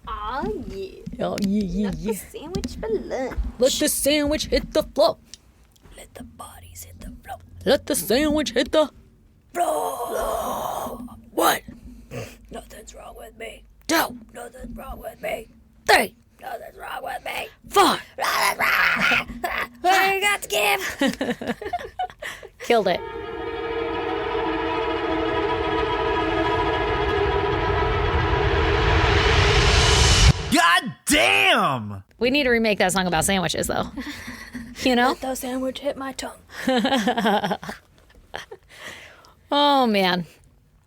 Oh, yeah. Oh, yeah. The sandwich for lunch. Let the sandwich hit the floor. Let the bodies hit the floor. Let the sandwich hit the floor. One. Nothing's wrong with me. Two. Nothing's wrong with me. Three. Nothing's wrong with me. Four. Nothing's wrong. What do you got to give? Killed it. God damn! We need to remake that song about sandwiches, though. You know? Let the sandwich hit my tongue. Oh, man.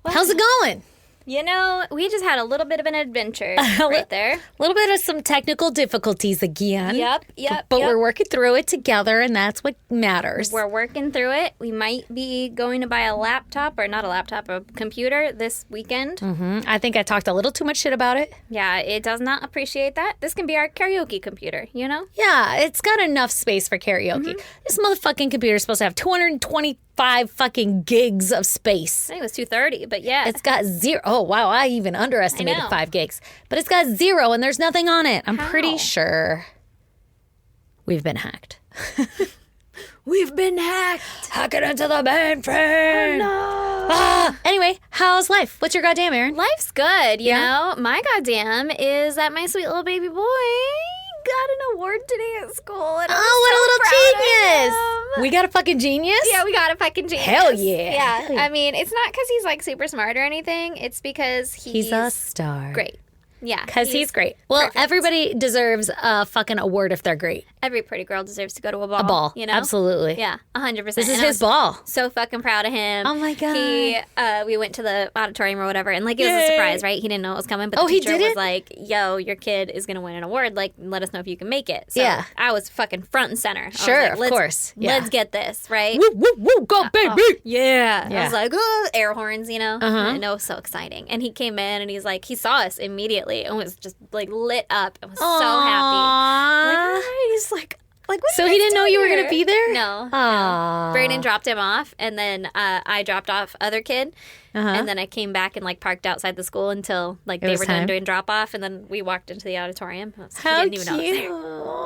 How's it going? You know, we just had a little bit of an adventure right there. A little bit of some technical difficulties again. Yep. But we're working through it together, and that's what matters. We're working through it. We might be going to buy a laptop, or not a laptop, a computer this weekend. I think I talked a little too much shit about it. Yeah, it does not appreciate that. This can be our karaoke computer, you know? Yeah, it's got enough space for karaoke. This motherfucking computer is supposed to have 225 fucking gigs of space. I think it was 230, but yeah. It's got zero. Oh, wow, I even underestimated I know. 5 gigs. But it's got 0 and there's nothing on it. I'm pretty How? sure we've been hacked. We've been hacked. Hacking into the mainframe. No. Anyway, how's life? What's your goddamn, Aaron? Life's good, you Yeah? know? My goddamn is that my sweet little baby boy got an award today at school. And I'm Oh, so what a proud little of genius. him. We got a fucking genius? Yeah, we got a fucking genius. Hell yeah. Yeah. Hell yeah. I mean, it's not because he's like super smart or anything. It's because He's a star. great. Yeah. Because he's great. Well, perfect. everybody deserves a fucking award if they're great. Every pretty girl deserves to go to a ball. A ball. You know? Absolutely. Yeah, 100%. This is And I his was ball. So fucking proud of him. Oh my God. We went to the auditorium or whatever, and like it was Yay. a surprise, right? He didn't know it was coming, but Oh, the he teacher was didn't? like, "Yo, your kid is gonna win an award. Like, let us know if you can make it." So Yeah. I was fucking front and center. I was Sure, like, of let's, course. Yeah. Let's get this right. Woo, woo, woo, go, baby. Yeah. Yeah. I was like, oh, air horns, you know? Uh-huh. And it was so exciting. And he came in and he's like, he saw us immediately and was just like lit up and was so happy. Like, Aww. "Hi." He's like, what So are he you didn't know doing you were here? gonna be there? No. Aww. Brayden dropped him off, and then I dropped off other kid, and then I came back and like parked outside the school until like they was were time. done doing drop off, and then we walked into the auditorium. He How didn't even know cute.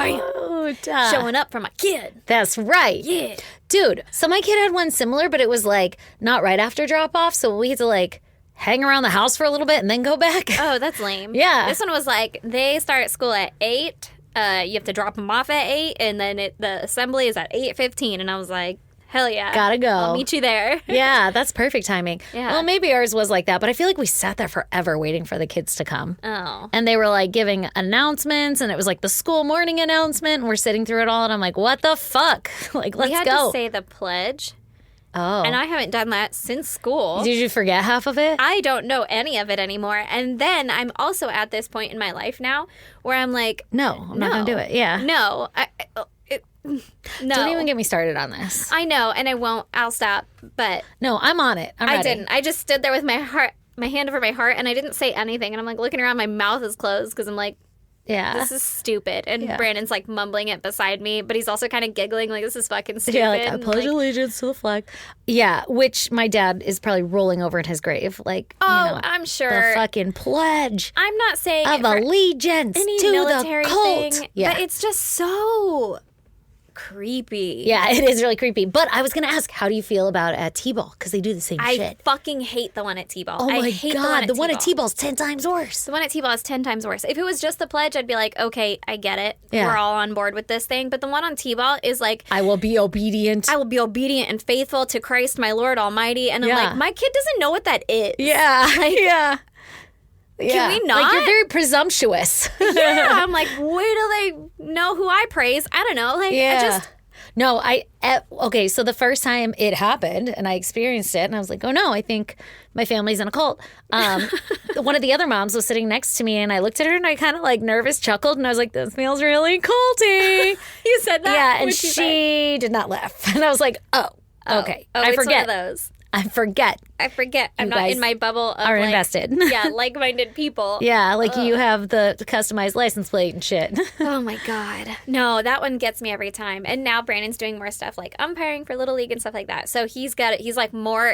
I was there. Showing up for my kid. That's right. Yeah. Dude, so my kid had one similar, but it was like not right after drop off. So we had to like hang around the house for a little bit and then go back. Oh, that's lame. Yeah. This one was like they start school at 8. You have to drop them off at 8, and then the assembly is at 8:15. And I was like, hell yeah, Gotta go. I'll meet you there. Yeah, that's perfect timing. Yeah. Well, maybe ours was like that, but I feel like we sat there forever waiting for the kids to come. Oh. And they were like giving announcements, and it was like the school morning announcement. And we're sitting through it all, and I'm like, what the fuck? Like, let's We had go. to say the pledge, Oh. and I haven't done that since school. Did you forget half of it? I don't know any of it anymore. And then I'm also at this point in my life now where I'm like, No, I'm not going to do it. Yeah. no. No. Don't even get me started on this. I know, and I won't. I'll stop. But No, I'm on it. I'm I ready. didn't. I just stood there with my hand over my heart, and I didn't say anything. And I'm like looking around, my mouth is closed because I'm like, Yeah. this is stupid. And Yeah. Brandon's like mumbling it beside me, but he's also kind of giggling like, this is fucking stupid. Yeah, like I And, pledge like, allegiance to the flag. Yeah, which my dad is probably rolling over in his grave, like oh, you know, I'm the sure. fucking pledge I'm not saying of it for allegiance any to military the cult. thing, Yeah, but it's just so creepy. yeah, it is really creepy. But I was gonna ask, how do you feel about T-ball? Because they do the same I shit. fucking hate the one at T-ball. Oh my I hate god, the one at T-ball. T-ball's 10 times worse. The one at T-ball is 10 times worse. If it was just the pledge, I'd be like, okay, I get it. Yeah. We're all on board with this thing. But the one on T-ball is like, I will be obedient. I will be obedient and faithful to Christ, my Lord Almighty. And I'm Yeah. like, my kid doesn't know what that is. yeah, yeah. Yeah. we Like, not? you're very presumptuous. Yeah, I'm like, wait till they know who I praise. I don't know. Like, Yeah. I just, No, okay, so the first time it happened and I experienced it and I was like, oh no, I think my family's in a cult. One of the other moms was sitting next to me and I looked at her and I kind of like nervous chuckled and I was like, this feels really culty. you said that? Yeah, and What'd you say? she did not laugh. And I was like, oh, okay. Oh, I it's forget. one of those. I forget. I forget. I'm You not guys in my bubble of are like, invested. yeah, like-minded people. Yeah, like you have the customized license plate and shit. Oh my God. No, that one gets me every time. And now Brandon's doing more stuff like umpiring for Little League and stuff like that. So he's like more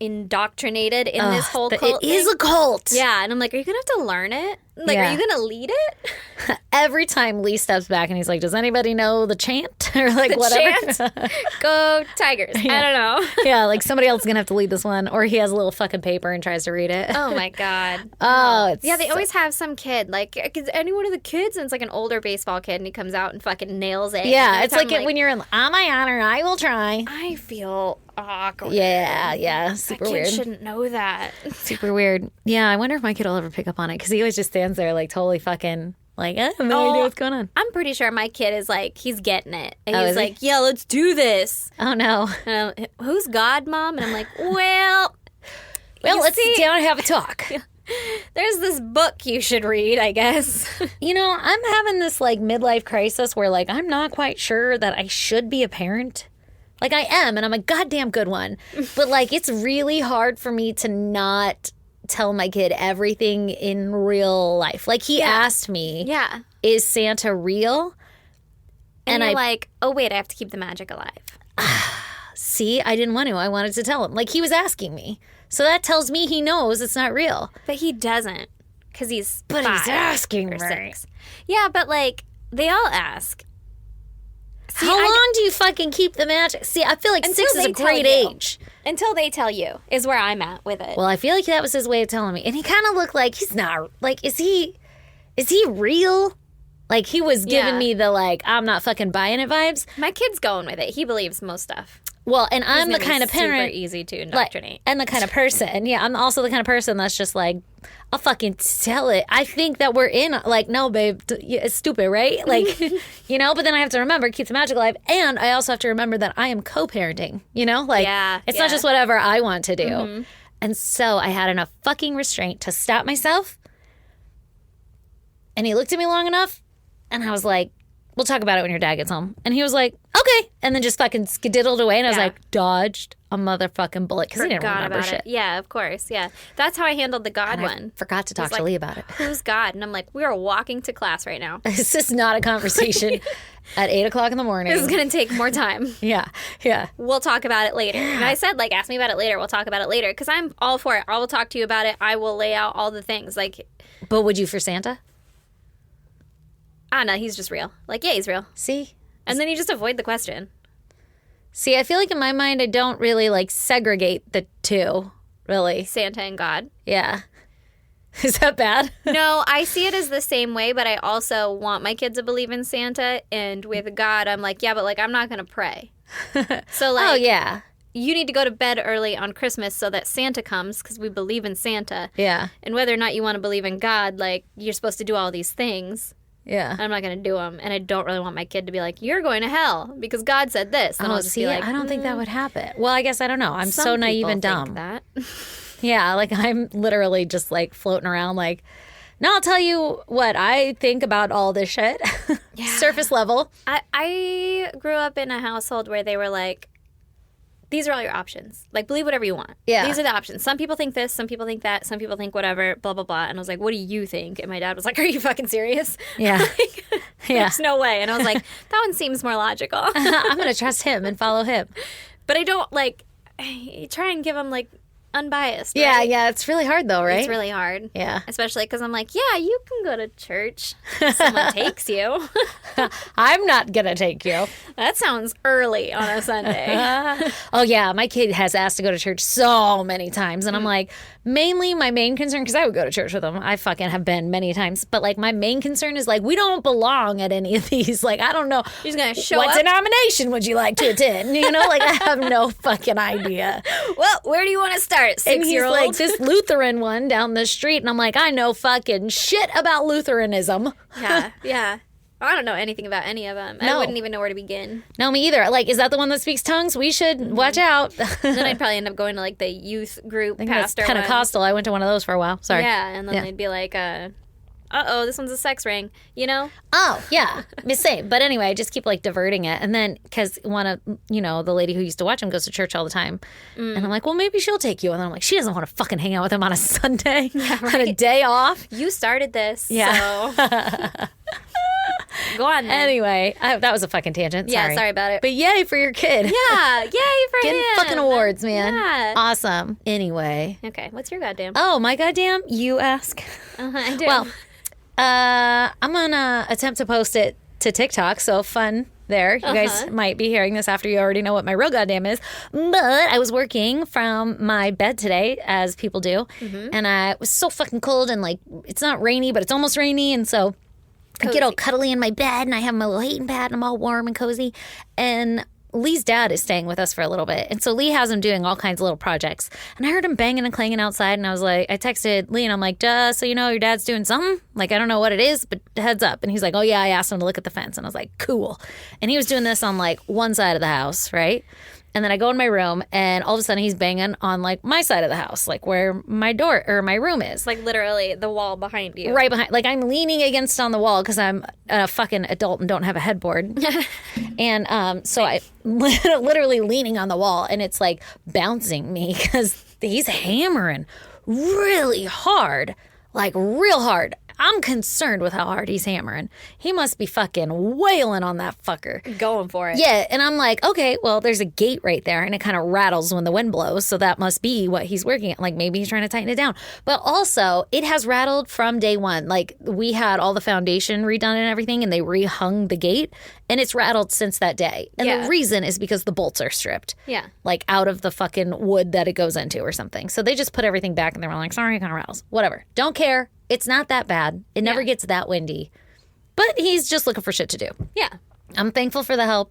indoctrinated in this whole But cult it is thing. a cult. Yeah, and I'm like, are you gonna have to learn it? Like, Yeah. are you gonna lead it? Every time Lee steps back and he's like, does anybody know the chant? Or like whatever. Chant? Go Tigers. I don't know. Yeah, like somebody else is going to have to lead this one. Or he has a little fucking paper and tries to read it. Oh my God. Oh, it's Yeah, they always have some kid, like, is any one of the kids, and it's like an older baseball kid, and he comes out and fucking nails it. Yeah, And it's every like time, when you're in, on my honor, I will try. I feel awkward. Yeah, That super kid weird. shouldn't know that. Super weird. Yeah, I wonder if my kid will ever pick up on it because he always just stands there like totally fucking like, I have no idea what's going on. I'm pretty sure my kid is like, he's getting it. And Oh, he's is he? like, yeah, let's do this. Oh no. And I'm, who's God, Mom? And I'm like, well, you Let's see, sit down and have a talk. there's this book you should read, I guess. You know, I'm having this like midlife crisis where like I'm not quite sure that I should be a parent. Like I am, and I'm a goddamn good one. But like it's really hard for me to not tell my kid everything in real life. Like he asked me, Yeah. is Santa real? And you're like, oh, wait, I have to keep the magic alive. See, I didn't want to. I wanted to tell him. Like he was asking me. So that tells me he knows it's not real. But he doesn't, because he's But 5 he's asking or me. 6. Yeah, but like, they all ask. See, How I d- long do you fucking keep the magic? See, I feel like Until 6 is they a tell great you. age. Until they tell you, is where I'm at with it. Well, I feel like that was his way of telling me. And he kind of looked like he's not, like, is he real? Like, he was giving Yeah. me the, like, I'm not fucking buying it vibes. My kid's going with it. He believes most stuff. Well, and I'm the He's gonna kind be of parent. super easy to Like, indoctrinate. and the kind of person. Yeah, I'm also the kind of person that's just like, I'll fucking tell it. I think that we're in, like, no, babe, it's stupid, right? Like, you know, but then I have to remember, keep the magic alive. And I also have to remember that I am co parenting, you know? Like, Yeah, it's yeah. not just whatever I want to do. And so I had enough fucking restraint to stop myself. And he looked at me long enough, and I was like, we'll talk about it when your dad gets home. And he was like, okay. And then just fucking skedaddled away. And I was Yeah. like, dodged a motherfucking bullet because he didn't Forgot remember about shit. it. Yeah, of course. Yeah. That's how I handled the God And I one. forgot to talk to like, Lee about it. Who's God? And I'm like, we are walking to class right now. This is not a conversation at 8 o'clock in the morning. This is going to take more time. Yeah. We'll talk about it later. And I said, like, ask me about it later. We'll talk about it later. Because I'm all for it. I will talk to you about it. I will lay out all the things. Like, But would you for Santa? no, he's just real. Like, yeah, he's real. See? And then you just avoid the question. See, I feel like in my mind, I don't really like segregate the two, really. Santa and God. Yeah. Is that bad? No, I see it as the same way, but I also want my kids to believe in Santa. And with God, I'm like, yeah, but like, I'm not going to pray. So, like, Oh, yeah. you need to go to bed early on Christmas so that Santa comes because we believe in Santa. Yeah. And whether or not you want to believe in God, like, you're supposed to do all these things. Yeah. I'm not going to do them. And I don't really want my kid to be like, you're going to hell because God said this. And I'll just see, be like, I don't think that would happen. Well, I guess I don't know. I'm so some naive people and dumb. think that. Yeah, like I'm literally just like floating around like, no, I'll tell you what I think about all this shit. Surface level. I grew up in a household where they were like, these are all your options. Like, believe whatever you want. Yeah. These are the options. Some people think this, some people think that, some people think whatever, blah, blah, blah. And I was like, what do you think? And my dad was like, are you fucking serious? Yeah. Yeah. There's no way. And I was like, that one seems more logical. I'm going to trust him and follow him. But I don't, like, try and give him, like, unbiased. Yeah, right? yeah. It's really hard though, right? It's really hard. Yeah. Especially because I'm like, yeah, you can go to church if someone takes you. I'm not going to take you. That sounds early on a Sunday. Oh, yeah. My kid has asked to go to church so many times. And I'm like, mainly my main concern, because I would go to church with him. I fucking have been many times. But like, my main concern is like, we don't belong at any of these. Like, I don't know. He's going to show What up. denomination would you like to attend? You know, like, I have no fucking idea. Well, where do you want to start? And he's 6-year-old? like, this Lutheran one down the street. And I'm like, I know fucking shit about Lutheranism. Yeah, yeah. I don't know anything about any of them. I No. wouldn't even know where to begin. No, me either. Like, is that the one that speaks tongues? We should watch out. Then I'd probably end up going to like the youth group I think that's pastor Pentecostal. I went to one of those for a while. one. Sorry. Yeah, and then Yeah. they'd be like, uh-oh, this one's a sex ring, you know? Oh, yeah. Same. But anyway, I just keep like diverting it. And then, because one of, you know, the lady who used to watch him goes to church all the time. And I'm like, well, maybe she'll take you. And then I'm like, she doesn't want to fucking hang out with him on a Sunday, on a day off. You started this, Yeah. so... Go on then. Anyway, that was a fucking tangent. Yeah, sorry about it. But yay for your kid. Yeah, yay for Getting him. fucking awards, man. Yeah. Awesome. Anyway. Okay, what's your goddamn? Oh, my goddamn, you ask. I do. Well, I'm gonna attempt to post it to TikTok, so fun there. You guys might be hearing this after you already know what my real goddamn is. But I was working from my bed today, as people do, and it was so fucking cold, and like it's not rainy, but it's almost rainy, and so I get all cuddly in my bed, and I have my little heating pad, and I'm all warm and cozy, and Lee's dad is staying with us for a little bit. And so Lee has him doing all kinds of little projects. And I heard him banging and clanging outside. And I was like, I texted Lee and I'm like, so you know your dad's doing something? Like, I don't know what it is, but heads up. And he's like, oh yeah, I asked him to look at the fence. And I was like, cool. And he was doing this on like one side of the house, right? And then I go in my room and all of a sudden he's banging on like my side of the house, like where my door or my room is. Like literally the wall behind you. Right behind. Like I'm leaning against on the wall because I'm a fucking adult and don't have a headboard. And so I literally leaning on the wall and it's like bouncing me because he's hammering really hard, like real hard. I'm concerned with how hard he's hammering. He must be fucking wailing on that fucker. Going for it. Yeah, and I'm like, okay, well, there's a gate right there, and it kind of rattles when the wind blows, so that must be what he's working at. Like, maybe he's trying to tighten it down. But also, it has rattled from day one. Like, we had all the foundation redone and everything, and they rehung the gate, and it's rattled since that day. And the reason is because the bolts are stripped. Yeah. Like, out of the fucking wood that it goes into or something. So they just put everything back, and they were like, sorry, it kind of rattles. Whatever. Don't care. It's not that bad. It never gets that windy. But he's just looking for shit to do. Yeah. I'm thankful for the help.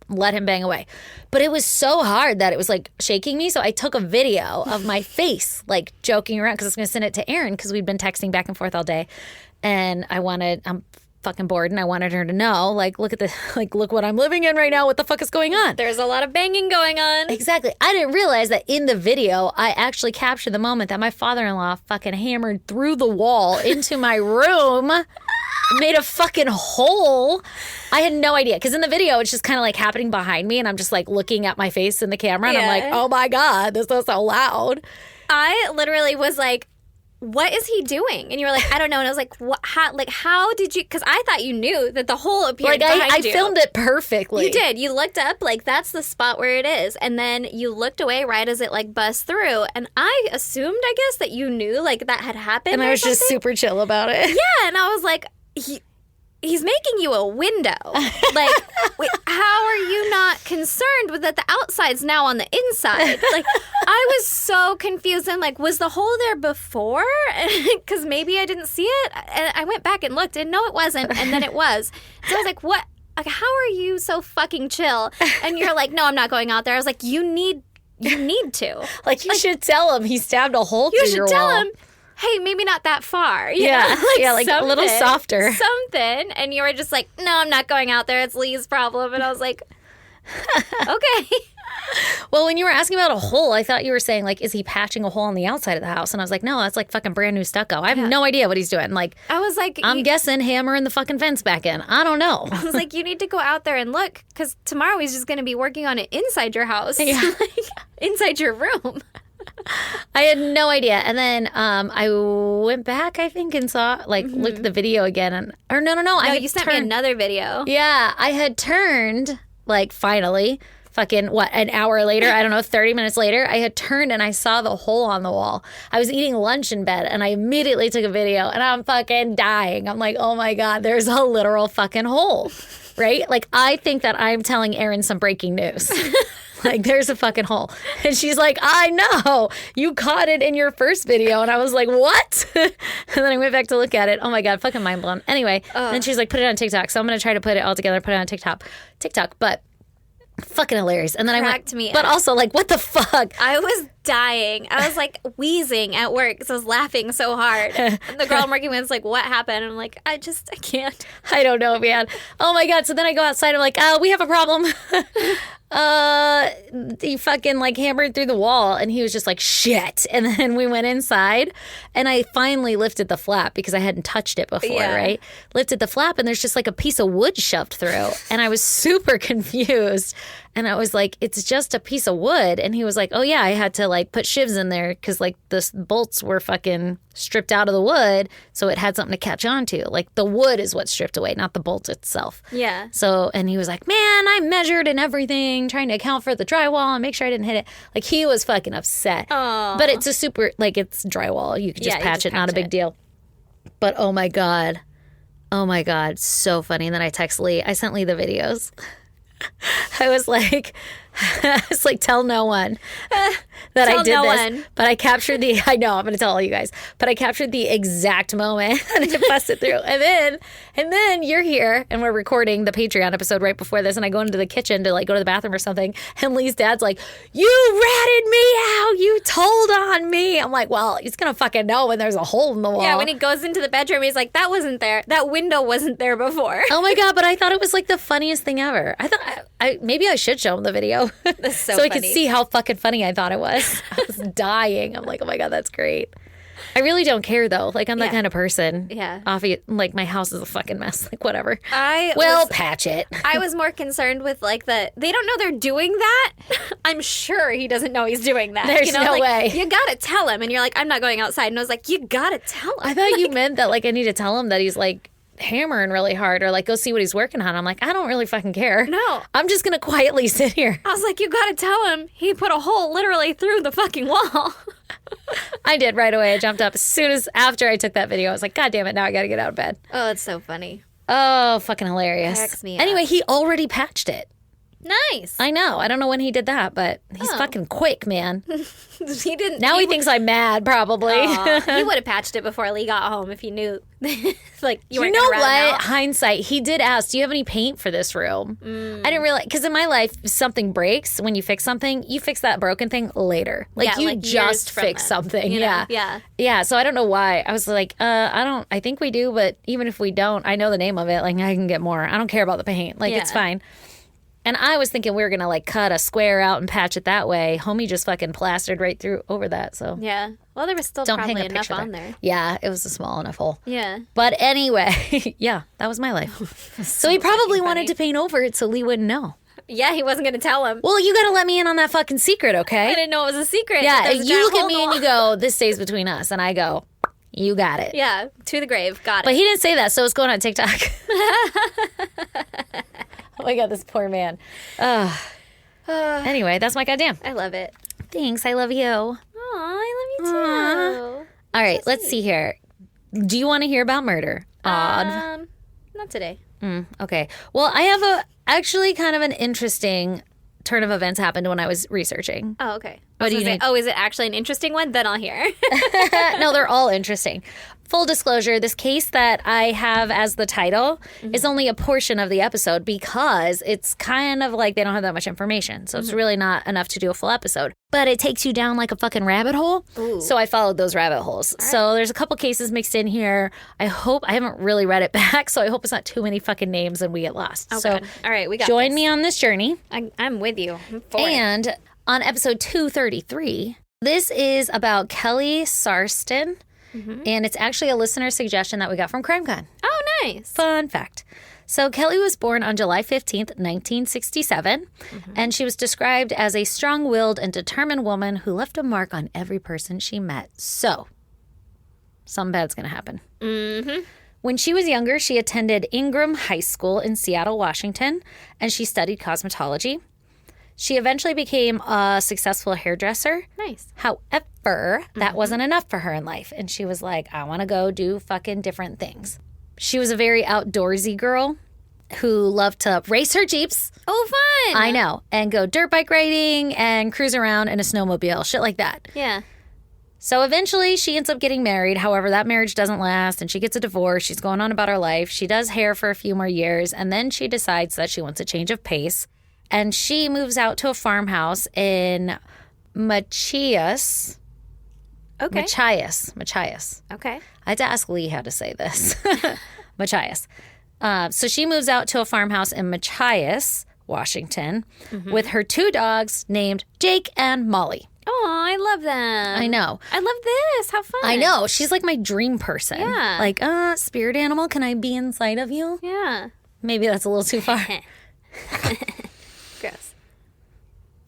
Let him bang away. But it was so hard that it was like shaking me. So I took a video of my face, like joking around because I was going to send it to Erin because we'd been texting back and forth all day. And I'm fucking bored and I wanted her to know, like, look what I'm living in right now. What the fuck is going on? There's a lot of banging going on. Exactly. I didn't realize that in the video, I actually captured the moment that my father-in-law fucking hammered through the wall into my room, made a fucking hole. I had no idea. Because in the video, it's just kind of like happening behind me and I'm just like looking at my face in the camera and I'm like, oh my God, this is so loud. I literally was like, what is he doing? And you were like, I don't know. And I was like, what? How did you? Because I thought you knew that the hole appeared behind you. I filmed it perfectly. You did. You looked up, like, that's the spot where it is. And then you looked away right as it, like, bust through. And I assumed, I guess, that you knew, like, that had happened. And I was just super chill about it. Yeah. And I was like, he's making you a window. Like, wait, how are you not concerned with that the outside's now on the inside? Like, I was so confused. I'm like, was the hole there before? Because maybe I didn't see it. And I went back and looked, and no, it wasn't. And then it was. So I was like, what? Like, how are you so fucking chill? And you're like, no, I'm not going out there. I was like, you need to. Like, you should tell him he stabbed a hole through your wall. You should tell him. Hey, maybe not that far. Yeah, like a little softer. Something. And you were just like, no, I'm not going out there. It's Lee's problem. And I was like, okay. Well, when you were asking about a hole, I thought you were saying, like, is he patching a hole on the outside of the house? And I was like, no, that's like fucking brand new stucco. I have no idea what he's doing. Like, I was like, I'm guessing hammering the fucking fence back in. I don't know. I was like, you need to go out there and look because tomorrow he's just going to be working on it inside your house. Yeah. Like, inside your room. I had no idea. And then I went back, I think, and saw, like, looked at the video again. No, You sent me another video. Yeah, I had turned, like, finally, fucking, an hour later, I don't know, 30 minutes later, I had turned and I saw the hole on the wall. I was eating lunch in bed and I immediately took a video and I'm fucking dying. I'm like, oh my God, there's a literal fucking hole, right? Like, I think that I'm telling Erin some breaking news. Like, there's a fucking hole. And she's like, I know. You caught it in your first video. And I was like, what? And then I went back to look at it. Oh, my God. Fucking mind blown. Anyway, then she's like, put it on TikTok. So I'm going to try to put it all together, put it on TikTok. But fucking hilarious. And then Cracked me but up. Also, like, what the fuck? I was dying. I was like wheezing at work because I was laughing so hard. And the girl I'm working with is like, what happened? And I'm like, I can't. I don't know, man. Oh, my God. So then I go outside. I'm like, we have a problem. He fucking like hammered through the wall and he was just like, shit. And then we went inside and I finally lifted the flap because I hadn't touched it before, right? Lifted the flap and there's just like a piece of wood shoved through. And I was super confused. And I was like, it's just a piece of wood. And he was like, oh yeah, I had to like put shivs in there because like the bolts were fucking stripped out of the wood. So it had something to catch on to. Like the wood is what's stripped away, not the bolt itself. Yeah. So, and he was like, man, I measured and everything, trying to account for the drywall and make sure I didn't hit it. Like he was fucking upset. Aww. But it's a super, like it's drywall. You could just patch it, not a big deal. But oh my God. Oh my God, so funny. And then I text Lee. I sent Lee the videos. I was like, tell no one that I did no this. one. But I captured I know, I'm going to tell all you guys. But I captured the exact moment and I busted through. And then you're here and we're recording the Patreon episode right before this. And I go into the kitchen to like go to the bathroom or something. And Lee's dad's like, you ratted me out. You told on me. I'm like, well, he's going to fucking know when there's a hole in the wall. Yeah, when he goes into the bedroom, he's like, that wasn't there. That window wasn't there before. Oh my God, but I thought it was like the funniest thing ever. I thought maybe I should show him the video That's so he could funny. see how fucking funny I thought it was. I was dying. I'm like, oh my God, that's great. I really don't care though. Like I'm that Yeah. kind of person. Yeah. Like my house is a fucking mess. Like whatever. I Patch it. was more concerned with like they don't know they're doing that. I'm sure he doesn't know he's doing that. There's no like, way. You gotta tell him, and you're like, I'm not going outside. And I was like, you gotta tell him. I thought you meant that like I need to tell him that he's like hammering really hard or like go see what he's working on. I'm like, I don't really fucking care. No. I'm just gonna quietly sit here. I was like, you gotta tell him he put a hole literally through the fucking wall. I did right away. I jumped up as soon as after I took that video. I was like, God damn it, now I gotta get out of bed. Oh, it's so funny. Oh, fucking hilarious. Cracks me up. Anyway, he already patched it. Nice. I know. I don't know when he did that, but he's fucking quick, man. He didn't. Now he thinks I'm mad, probably. He would have patched it before Lee got home if he knew. Like you You weren't know gonna rat him what? out. Hindsight, he did ask, do you have any paint for this room? I didn't realize, because in my life, if something breaks, when you fix something, you fix that broken thing later. Like Yeah, you like years just from fix then, something. you know? Yeah. Yeah. Yeah. So I don't know why. I was like, I think we do, but even if we don't, I know the name of it. Like I can get more. I don't care about the paint. Like it's Yeah. fine. And I was thinking we were going to like cut a square out and patch it that way. Homie just fucking plastered right through over that. So Yeah. Well, there was still don't hang probably a enough picture on there. Yeah, it was a small enough hole. Yeah. But anyway, yeah, that was my life. So he probably wanted to paint over it so Lee wouldn't know. Yeah, he wasn't gonna tell him. Well, you got to let me in on that fucking secret, I okay? didn't know it was a secret. Yeah, There's a you giant look at hole me in and the you wall. go, this stays between us. And I go, you got it. Yeah, to the grave. Got it. But he didn't say that, so it's going on TikTok. Oh my God, this poor man. Anyway, that's my goddamn. I love it. Thanks, I love you. All Aw, I love you too. right, let's see here. Do you want to hear about murder? Odd. Not today. Okay. Well, I have actually kind of an interesting turn of events happened when I was researching. Oh, okay. What do you say, need? oh, is it actually an interesting one? Then I'll hear. No, they're all interesting. Full disclosure, this case that I have as the title is only a portion of the episode because it's kind of like they don't have that much information. So it's really not enough to do a full episode. But it takes you down like a fucking rabbit hole. Ooh. So I followed those rabbit holes. So there's a couple cases mixed in here. I haven't really read it back, so I hope it's not too many fucking names and we get lost. Oh, so good. All right, we got join this. me on this journey. I'm with you. I'm for it. And on episode 233, this is about Kelly Sarston. And it's actually a listener suggestion that we got from CrimeCon. Oh, nice. Fun fact. So Kelly was born on July 15th, 1967, and she was described as a strong-willed and determined woman who left a mark on every person she met. So, something bad's going to happen. When she was younger, she attended Ingram High School in Seattle, Washington, and she studied cosmetology. She eventually became a successful hairdresser. Nice. However, that wasn't enough for her in life. And she was like, I want to go do fucking different things. She was a very outdoorsy girl who loved to race her Jeeps. Oh, fun. I know. And go dirt bike riding and cruise around in a snowmobile. Shit like that. Yeah. So eventually she ends up getting married. However, that marriage doesn't last and she gets a divorce. She's going on about her life. She does hair for a few more years. And then she decides that she wants a change of pace. And she moves out to a farmhouse in Machias. Okay. Machias. Okay. I had to ask Lee how to say this. Machias. So she moves out to a farmhouse in Machias, Washington, with her two dogs named Jake and Molly. Oh, I love them. I know. I love this. How fun. I know. She's like my dream person. Yeah. Like, spirit animal, can I be inside of you? Yeah. Maybe that's a little too far. Gross.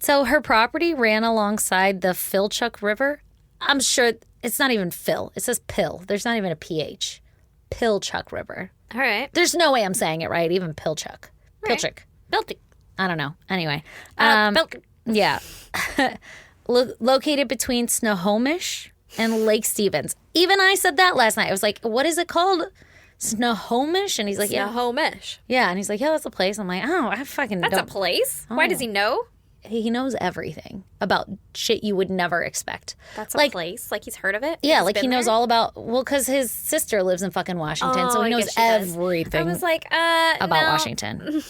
So her property ran alongside the Filchuk River. I'm sure it's not even Phil. It says Pill. There's not even a PH. Pilchuck River. All right. There's no way I'm saying it right, even Pilchuck. Right. Pilchuck. Built it. I don't know. Anyway. Built it. Yeah. Located between Snohomish and Lake Stevens. Even I said that last night. I was like, what is it called? Snohomish? And he's like, yeah. Snohomish. Yeah. And he's like, yeah, that's a place. I'm like, oh, I fucking That's don't. a place? Why does he know? He knows everything about shit you would never expect. That's a place? Like he's heard of it? Yeah, He's like he been knows there? all about, well, because his sister lives in fucking Washington, so Oh, he I knows guess she does. everything I was like, about no. Washington.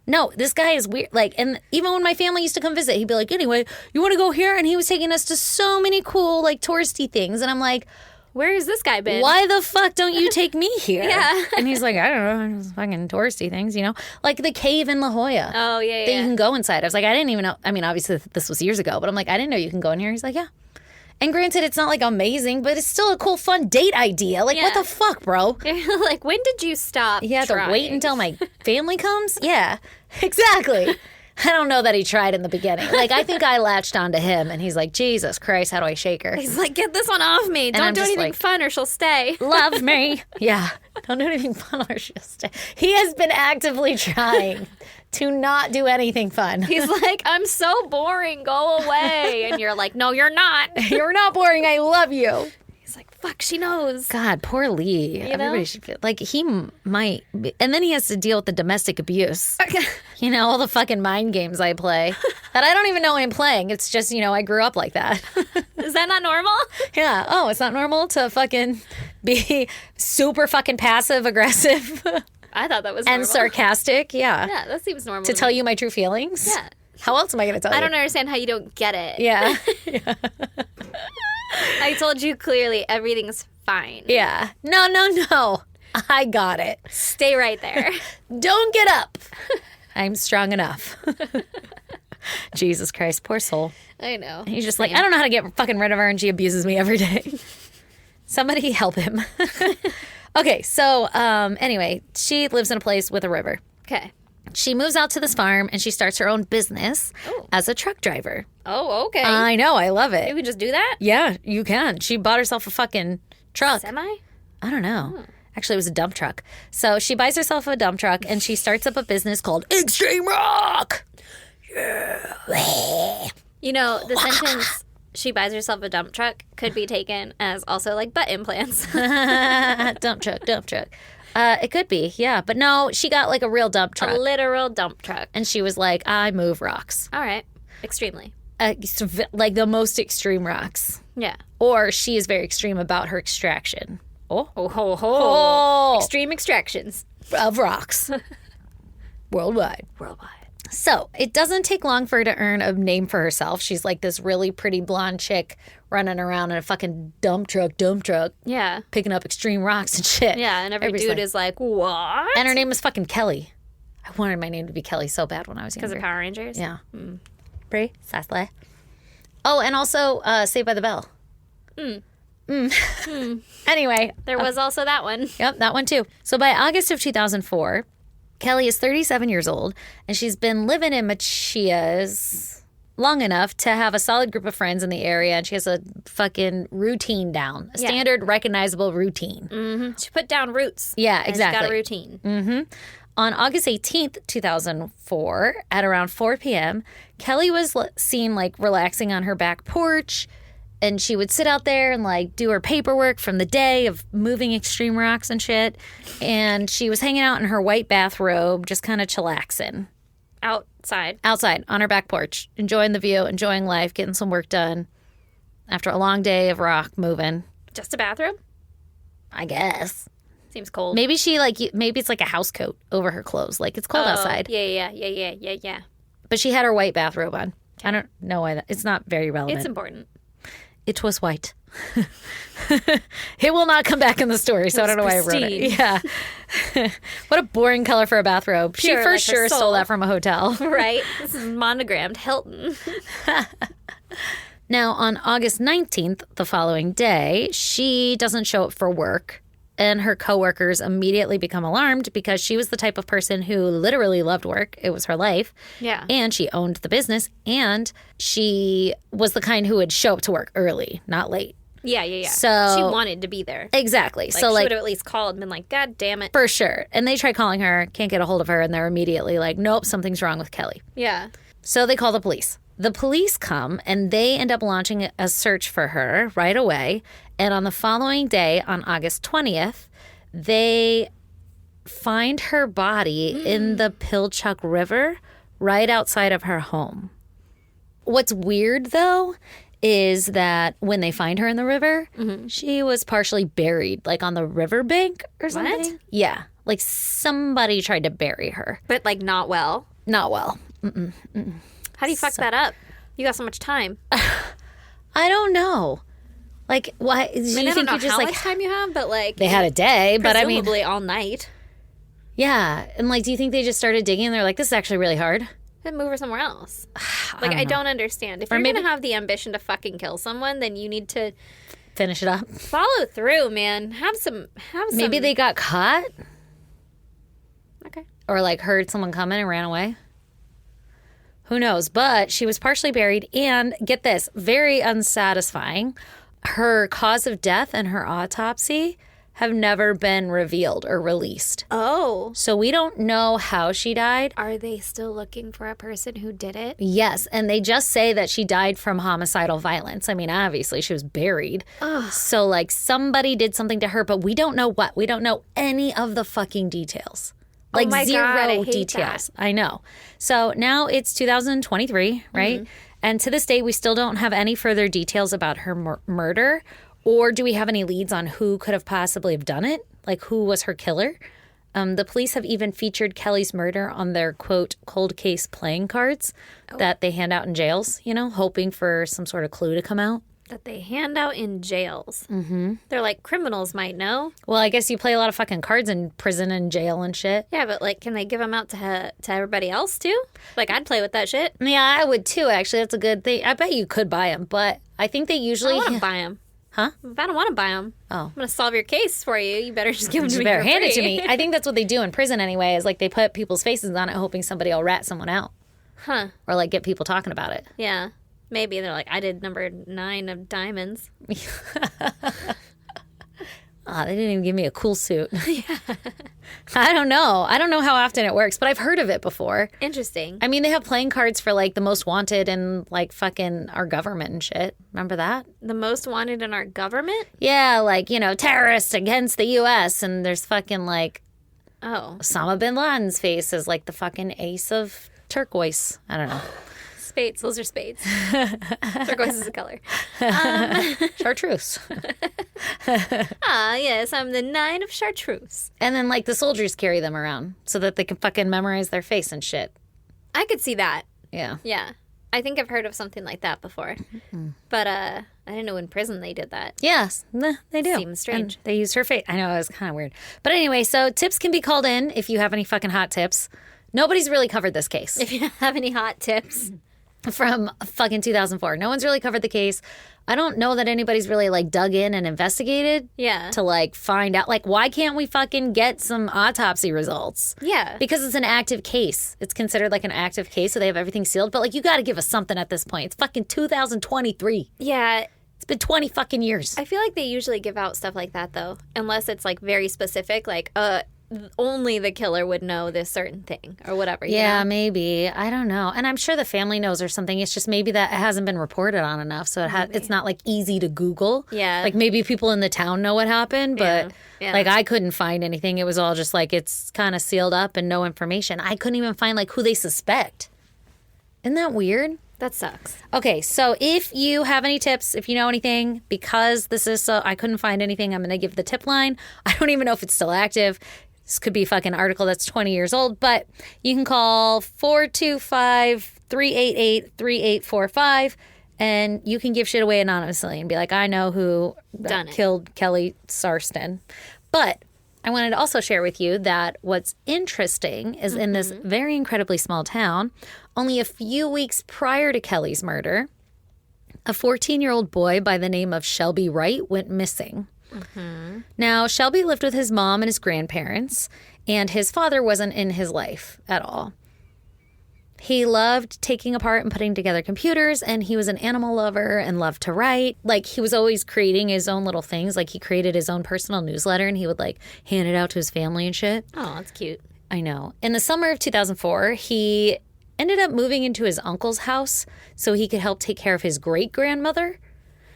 No, this guy is weird. Like, and even when my family used to come visit, he'd be like, anyway, you want to go here? And he was taking us to so many cool, like, touristy things. And I'm like, Where has this guy been? why the fuck don't you take me here? Yeah. And he's like, I don't know, just fucking touristy things, you know? Like the cave in La Jolla. Oh, yeah, That yeah. you can go inside. I was like, I didn't even know. I mean, obviously this was years ago, but I'm like, I didn't know you can go in here. He's like, yeah. And granted, it's not like amazing, but it's still a cool, fun date idea. Like, what Yeah. the fuck, bro? Like, when did you stop You have to trying? wait until my family comes? Yeah, exactly. I don't know that he tried in the beginning. Like, I think I latched onto him, and he's like, Jesus Christ, how do I shake her? He's like, get this one off me. Don't I'm do just anything like- fun or she'll stay. Love me. Yeah. Don't do anything fun or she'll stay. He has been actively trying to not do anything fun. He's like, I'm so boring. Go away. And you're like, no, you're not. You're not boring. I love you. He's like, fuck, she knows. God, poor Lee. Everybody should feel like he might. And then he has to deal with the domestic abuse. You know, all the fucking mind games I play that I don't even know I'm playing. It's just, you know, I grew up like that. Is that not normal? Yeah. Oh, it's not normal to fucking be super fucking passive aggressive I thought that was and normal. sarcastic. Yeah. Yeah, that seems normal. To tell you my true feelings. Yeah. How else am I going to tell you? I don't understand how you don't get it. Yeah. I told you clearly everything's fine. Yeah. No. I got it. Stay right there. Don't get up. I'm strong enough. Jesus Christ, poor soul. I know. He's just like, I don't know how to get fucking rid of her, and she abuses me every day. Somebody help him. Okay, so anyway, she lives in a place with a river. Okay. She moves out to this farm, and she starts her own business as a truck driver. Oh, okay. I know, I love you it. can just do that? Yeah, you can. She bought herself a fucking truck. Semi? I don't know. Actually, it was a dump truck. So she buys herself a dump truck, and she starts up a business called Extreme Rock. You know, the sentence, she buys herself a dump truck, could be taken as also like butt implants. Dump truck. It could be, yeah. But no, she got like a real dump A truck. literal dump truck. And she was like, I move rocks. All right. Extremely. Like the most extreme rocks. Yeah. Or she is very extreme about her extraction. Oh, ho, ho. Oh. Extreme extractions. Of rocks. Worldwide. Worldwide. So it doesn't take long for her to earn a name for herself. She's like this really pretty blonde chick running around in a fucking dump truck, Yeah. picking up extreme rocks and shit. Yeah, and every Everybody's dude like- is like, what? And her name is fucking Kelly. I wanted my name to be Kelly so bad when I was Because younger. of Power Rangers? Yeah. Precisely. Oh, and also Saved by the Bell. Anyway. There was also that one. Yep, that one too. So by August of 2004, Kelly is 37 years old, and she's been living in Machias long enough to have a solid group of friends in the area, and she has a fucking routine down, a standard recognizable routine. She put down roots. Yeah, And she's exactly. got a routine. On August 18th, 2004, at around 4 p.m., Kelly was seen like relaxing on her back porch, and she would sit out there and like do her paperwork from the day of moving extreme rocks and shit. And she was hanging out in her white bathrobe, just kind of chillaxing Outside. outside on her back porch, enjoying the view, enjoying life, getting some work done after a long day of rock moving, Just a bathroom? I guess. Seems cold. Maybe maybe it's like a house coat over her clothes. Like it's cold outside. Yeah. But she had her white bathrobe on. I don't know why it's not very relevant. It's important. It was white. It will not come back in the story, so I don't know why I wrote it. Yeah. What a boring color for a bathrobe. She Pure for like her sure soul. stole that from a hotel. Right? This is monogrammed Hilton. Now, on August 19th, the following day, she doesn't show up for work. And her coworkers immediately become alarmed because she was the type of person who literally loved work. It was her life. Yeah. And she owned the business. And she was the kind who would show up to work early, not late. Yeah. So- she wanted to be there. Exactly. Like, so, she like, would have at least called and been like, God damn it. for sure. And they try calling her, can't get a hold of her. And they're immediately like, nope, something's wrong with Kelly. Yeah. So they call the police. The police come and they end up launching a search for her right away. And on the following day, on August 20th, they find her body in the Pilchuck River right outside of her home. What's weird, though, is that when they find her in the river, she was partially buried, like on the riverbank or something. What? Yeah. Like somebody tried to bury her. But like not well. Not well. How do you fuck that up? You got so much time. I don't know. Like, why? Do you I don't think know you just how like much time you have, but like they had a day? But I mean, presumably all night. yeah. And like, do you think they just started digging and they're like, this is actually really hard? Then move her somewhere else. Like I don't understand. If Or you're maybe- gonna have the ambition to fucking kill someone, then you need to Finish it up. follow through, man. Have some. Maybe they got caught Okay. or like heard someone coming and ran away. Who knows? But she was partially buried, and get this, very unsatisfying. Her cause of death and her autopsy have never been revealed or released. Oh. So we don't know how she died. Are they still looking for a person who did it? Yes, and they just say that she died from homicidal violence. I mean, obviously she was buried. So like somebody did something to her, but we don't know what. We don't know any of the fucking details. Like my zero God, I hate details. I know. So now it's 2023, right? And to this day, we still don't have any further details about her murder, or do we have any leads on who could have possibly have done it? Like who was her killer? The police have even featured Kelly's murder on their, quote, cold case playing cards that they hand out in jails, you know, hoping for some sort of clue to come out. That they hand out in jails. Mm-hmm. They're like criminals might know. Well, I guess you play a lot of fucking cards in prison and jail and shit. Yeah, but like, can they give them out to everybody else too? Like, I'd play with that shit. Yeah, I would too, actually. That's a good thing. I bet you could buy them, but I think they I usually... don't want to buy them. Huh? If I don't want to buy them, Oh. I'm gonna solve your case for you. You better just give them to You me. better for hand it to free. me. I think that's what they do in prison anyway, is like they put people's faces on it hoping somebody will rat someone out. Huh? Or like get people talking about it. Yeah. Maybe they're like, I did number 9 of diamonds. Ah, they didn't even give me a cool suit. I don't know. I don't know how often it works, but I've heard of it before. Interesting. I mean, they have playing cards for like the most wanted and like fucking our government and shit. Remember that? The most wanted in our government? Yeah, like, you know, terrorists against the U.S. And there's fucking like Oh, Osama bin Laden's face is like the fucking ace of turquoise. I don't know. spades. Those are spades. Turquoise is a color. Chartreuse. Ah, yes, I'm the 9 of chartreuse. And then like the soldiers carry them around so that they can fucking memorize their face and shit. I could see that. Yeah. Yeah. I think I've heard of something like that before. But I didn't know in prison they did that. Yes, they do. Seems strange. And they used her face. I know, it was kind of weird. But anyway, so tips can be called in if you have any fucking hot tips. Nobody's really covered this case If you have any hot tips. from fucking 2004. No one's really covered the case. I don't know that anybody's really like dug in and investigated Yeah. to like find out, like, why can't we fucking get some autopsy results? Yeah. Because it's an active case. It's considered like an active case, so they have everything sealed. But like, you got to give us something at this point. It's fucking 2023. Yeah. It's been 20 fucking years. I feel like they usually give out stuff like that though, unless it's like very specific, like only the killer would know this certain thing or whatever. you Yeah, know? maybe. I don't know. And I'm sure the family knows or something. It's just maybe that it hasn't been reported on enough. So it's not like easy to Google. Yeah. Like maybe people in the town know what happened, but Yeah. like I couldn't find anything. It was all just like it's kind of sealed up and no information. I couldn't even find like who they suspect. Isn't that weird? That sucks. Okay, so if you have any tips, if you know anything, because this is so, I couldn't find anything, I'm going to give the tip line. I don't even know if it's still active. This could be a fucking article that's 20 years old, but you can call 425-388-3845 and you can give shit away anonymously and be like, I know who Done it. killed Kelly Sarston. But I wanted to also share with you that what's interesting is in this very incredibly small town, only a few weeks prior to Kelly's murder, a 14-year-old boy by the name of Shelby Wright went missing. Now, Shelby lived with his mom and his grandparents, and his father wasn't in his life at all. He loved taking apart and putting together computers, and he was an animal lover and loved to write. Like, he was always creating his own little things. Like, he created his own personal newsletter, and he would, like, hand it out to his family and shit. Oh, that's cute. I know. In the summer of 2004, he ended up moving into his uncle's house so he could help take care of his great-grandmother.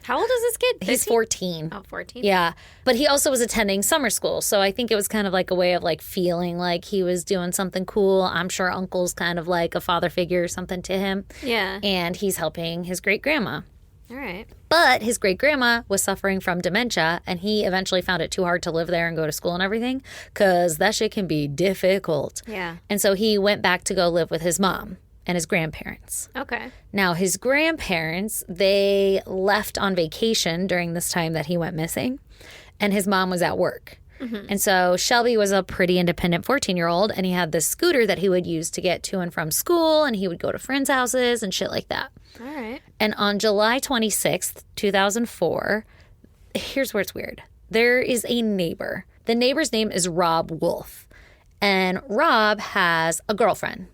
How old is this kid? He's 15? 14. Oh, 14? Yeah. But he also was attending summer school. So I think it was kind of like a way of like feeling like he was doing something cool. I'm sure uncle's kind of like a father figure or something to him. Yeah. And he's helping his great grandma. All right. But his great grandma was suffering from dementia, and he eventually found it too hard to live there and go to school and everything because that shit can be difficult. Yeah. And so he went back to go live with his mom and his grandparents. Okay. Now, his grandparents, they left on vacation during this time that he went missing, and his mom was at work. And so Shelby was a pretty independent 14-year-old, and he had this scooter that he would use to get to and from school, and he would go to friends' houses and shit like that. All right. And on July 26th, 2004, here's where it's weird. There is a neighbor. The neighbor's name is Rob Wolf, and Rob has a girlfriend.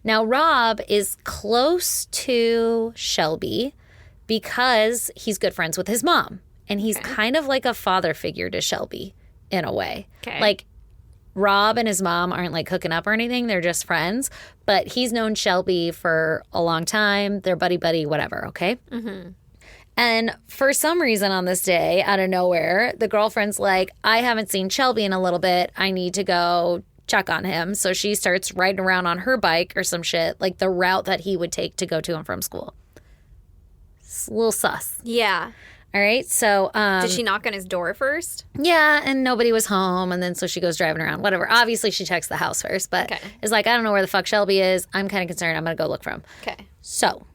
Now, Rob is close to Shelby because he's good friends with his mom. And he's kind of like a father figure to Shelby in a way. Okay. Like, Rob and his mom aren't like hooking up or anything. They're just friends. But he's known Shelby for a long time. They're buddy, whatever, okay? And for some reason on this day, out of nowhere, the girlfriend's like, I haven't seen Shelby in a little bit. I need to go check on him. So she starts riding around on her bike or some shit, like the route that he would take to go to and from school. It's a little sus. Yeah. All right. So, Did she knock on his door first? yeah, and nobody was home. And then so she goes driving around, whatever. Obviously, she checks the house first, but Okay. it's like, I don't know where the fuck Shelby is. I'm kind of concerned. I'm going to go look for him. Okay. So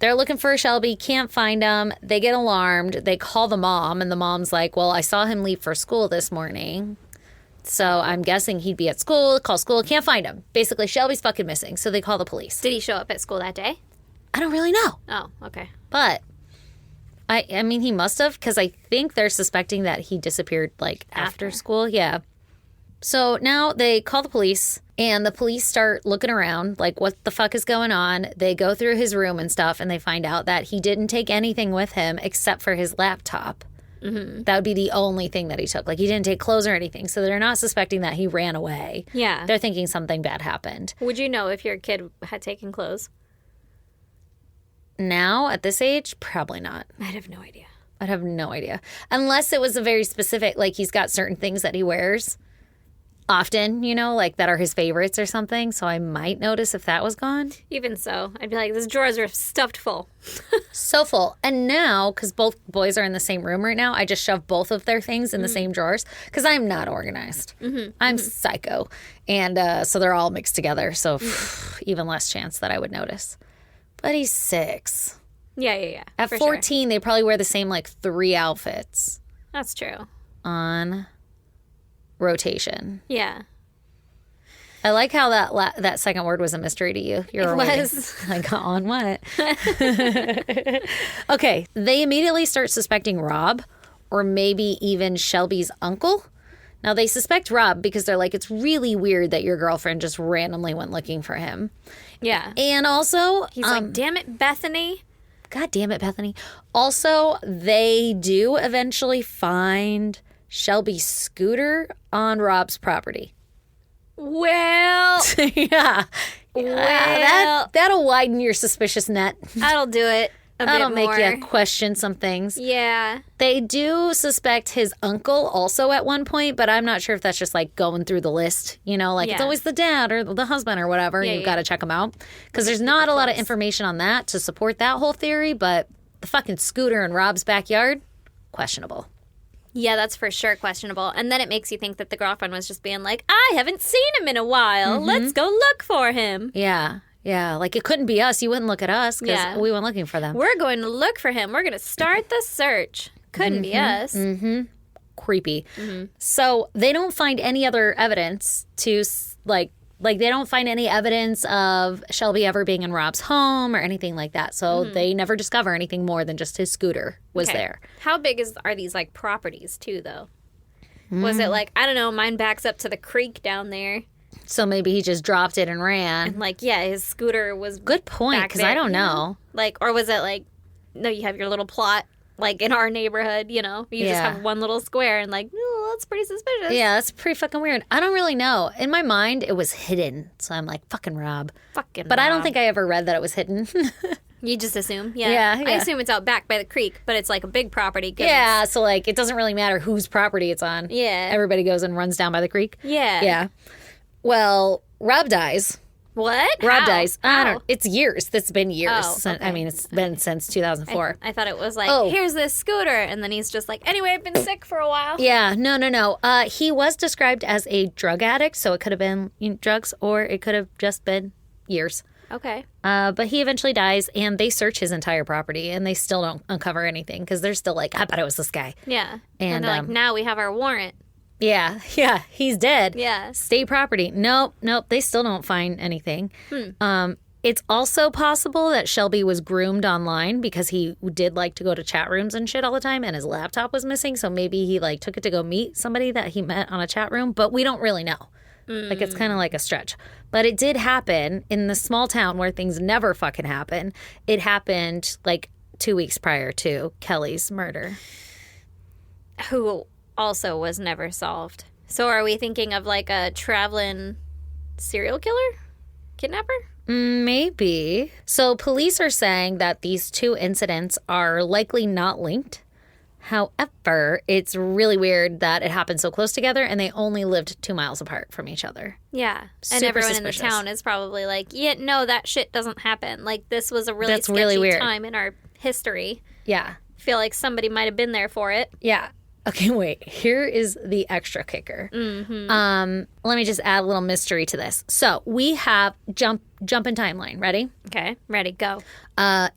they're looking for Shelby, can't find him. They get alarmed. They call the mom, and the mom's like, well, I saw him leave for school this morning. So I'm guessing he'd be at school, call school, can't find him. Basically, Shelby's fucking missing. So they call the police. Did he show up at school that day? I don't really know. Oh, okay. But I mean, he must have, because I think they're suspecting that he disappeared like after school. Yeah. So now they call the police, and the police start looking around, like, what the fuck is going on? They go through his room and stuff, and they find out that he didn't take anything with him except for his laptop. That would be the only thing that he took. Like, he didn't take clothes or anything. So they're not suspecting that he ran away. Yeah. They're thinking something bad happened. Would you know if your kid had taken clothes? Now, at this age, probably not. I'd have no idea. I'd have no idea. Unless it was a very specific, like, he's got certain things that he wears often, you know, like that are his favorites or something. So I might notice if that was gone. Even so, I'd be like, these drawers are stuffed full. So full. And now, because both boys are in the same room right now, I just shove both of their things in the same drawers because I'm not organized. I'm psycho. And so they're all mixed together. So even less chance that I would notice. But he's 6. Yeah. At for 14, sure. they probably wear the same like 3 outfits That's true. on rotation. Yeah. I like how that second word was a mystery to you. It was. Like, on what? Okay, they immediately start suspecting Rob or maybe even Shelby's uncle. Now, they suspect Rob because they're like, it's really weird that your girlfriend just randomly went looking for him. Yeah. And also, He's like, damn it, Bethany. God damn it, Bethany. Also, they do eventually find Shelby's scooter on Rob's property. Well, Yeah. Well. That'll widen your suspicious net. that'll do it a That'll bit make more. you question some things. Yeah. They do suspect his uncle also at one point, but I'm not sure if that's just like going through the list. You know, like it's Yeah. always the dad or the husband or whatever. Yeah, You've yeah. got to check them out because there's not a lot of information on that to support that whole theory. But the fucking scooter in Rob's backyard, questionable. Yeah, that's for sure questionable. And then it makes you think that the girlfriend was just being like, I haven't seen him in a while. Let's go look for him. Yeah. Yeah. Like it couldn't be us. You wouldn't look at us because Yeah. we weren't looking for them. We're going to look for him. We're going to start the search. Couldn't be us. Creepy. So they don't find any other evidence to like they don't find any evidence of Shelby ever being in Rob's home or anything like that. So they never discover anything more than just his scooter was Okay. there. How big are these like properties too, though? Was it like, I don't know, mine backs up to the creek down there. So maybe he just dropped it and ran. And like, yeah, his scooter was Good point, back because I there, don't you know. Like, or was it like, no, you have your little plot, like in our neighborhood, you know? You just Yeah. have one little square and like, oh, that's pretty suspicious. Yeah, that's pretty fucking weird. I don't really know. In my mind, it was hidden. So I'm like, fucking Rob. Fucking But I don't Rob. think I ever read that it was hidden. You just assume, yeah. Yeah, I yeah. assume it's out back by the creek, but it's like a big property. 'Cause Yeah, so like it doesn't really matter whose property it's on. Yeah. Everybody goes and runs down by the creek. Yeah. Yeah. Well, Rob dies. What? Rob How? dies. I How? don't. It's years. It's been years. Oh, okay. I mean, it's been since 2004. I thought it was like, Oh. here's this scooter, and then he's just like, anyway, I've been sick for a while. Yeah, no. He was described as a drug addict, so it could have been drugs or it could have just been years. Okay. But he eventually dies, and they search his entire property, and they still don't uncover anything because they're still like, I bet it was this guy. Yeah. And, they're like, now we have our warrant. Yeah, he's dead. Yeah. State property. Nope, they still don't find anything. It's also possible that Shelby was groomed online because he did like to go to chat rooms and shit all the time, and his laptop was missing, so maybe he like took it to go meet somebody that he met on a chat room, but we don't really know. Like, it's kind of like a stretch. But it did happen in the small town where things never fucking happen. It happened like 2 weeks prior to Kelly's murder. Who also was never solved. So are we thinking of like a traveling serial killer? Kidnapper? Maybe. So police are saying that these two incidents are likely not linked. However, it's really weird that it happened so close together and they only lived 2 miles apart from each other. Yeah. And Super everyone in suspicious. the town is probably like, yeah, no, that shit doesn't happen. Like, this was a really That's sketchy really weird. time in our history. Yeah. Feel like somebody might have been there for it. Yeah. Okay, wait. Here is the extra kicker. Let me just add a little mystery to this. So we have jump in timeline. Ready? Okay. Ready, go.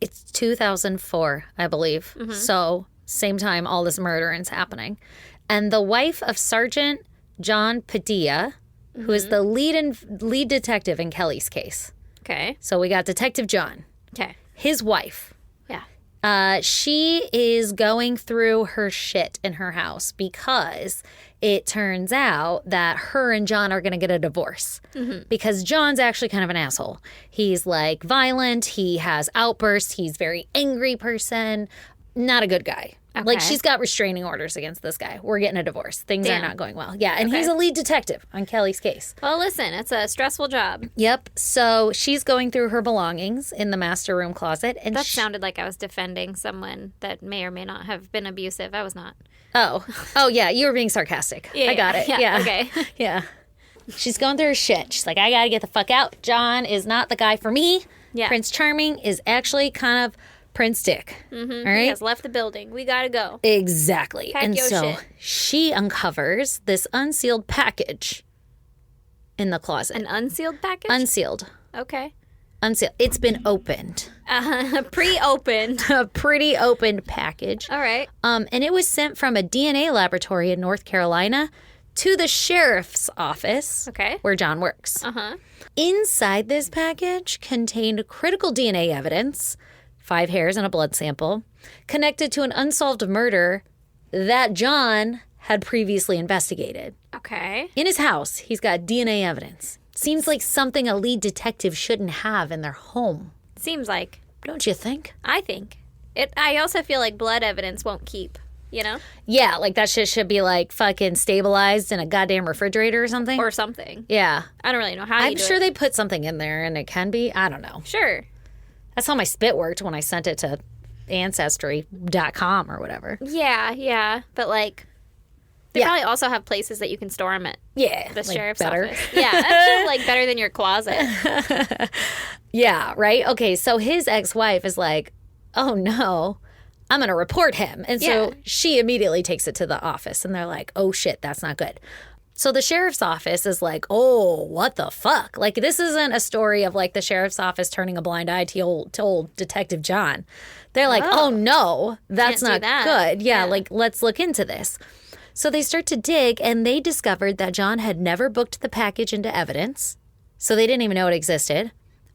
It's 2004, I believe. So same time all this murdering is happening. And the wife of Sergeant John Padilla, who is the lead detective in Kelly's case. Okay. So we got Detective John, Okay. his wife. Yeah. She is going through her shit in her house because it turns out that her and John are going to get a divorce because John's actually kind of an asshole. He's like violent. He has outbursts. He's a very angry person. Not a good guy. Okay. Like, she's got restraining orders against this guy. We're getting a divorce. Things Damn. are not going well. Yeah, and he's a lead detective on Kelly's case. Well, listen, it's a stressful job. Yep. So she's going through her belongings in the master room closet. And That sounded like I was defending someone that may or may not have been abusive. I was not. Oh, yeah, you were being sarcastic. I got it. Yeah. Okay. Yeah. She's going through her shit. She's like, I got to get the fuck out. John is not the guy for me. Yeah. Prince Charming is actually kind of Prince Dick. All He right. has left the building. We gotta go. Exactly. Pack and your so shit. she uncovers this unsealed package in the closet. An unsealed package? Unsealed. Okay. Unsealed. It's been opened. Pre-opened. A pretty opened package. All right. And it was sent from a DNA laboratory in North Carolina to the sheriff's office, Okay. where John works. Uh-huh. Inside this package contained critical DNA evidence, 5 hairs and a blood sample, connected to an unsolved murder that John had previously investigated. Okay. In his house, he's got DNA evidence. Seems like something a lead detective shouldn't have in their home. Seems like. Don't you think? I think. I also feel like blood evidence won't keep, you know? Yeah, like that shit should be like fucking stabilized in a goddamn refrigerator or something. Or something. Yeah. I don't really know how you I'm do sure it. they put something in there and it can be. I don't know. Sure. That's how my spit worked when I sent it to Ancestry.com or whatever. Yeah. But like, they Yeah. probably also have places that you can store them at Yeah. the like sheriff's better. office. Yeah, that's like better than your closet. Yeah, right? Okay, so his ex-wife is like, oh no, I'm going to report him. And so Yeah. she immediately takes it to the office and they're like, oh shit, that's not good. So the sheriff's office is like, oh, what the fuck? Like, this isn't a story of like the sheriff's office turning a blind eye to old Detective John. They're like, oh no, that's Can't do not that. good. Yeah, Yeah. like, let's look into this. So they start to dig and they discovered that John had never booked the package into evidence. So they didn't even know it existed.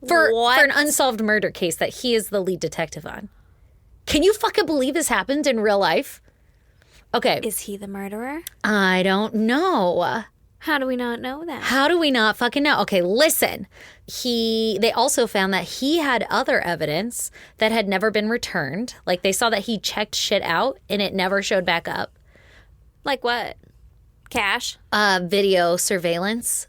For What? an unsolved murder case that he is the lead detective on. Can you fucking believe this happened in real life? Okay, Is he the murderer? I don't know. How do we not know that? How do we not fucking know? Okay, listen. They also found that he had other evidence that had never been returned. Like, they saw that he checked shit out and it never showed back up. Like what? Cash? Video surveillance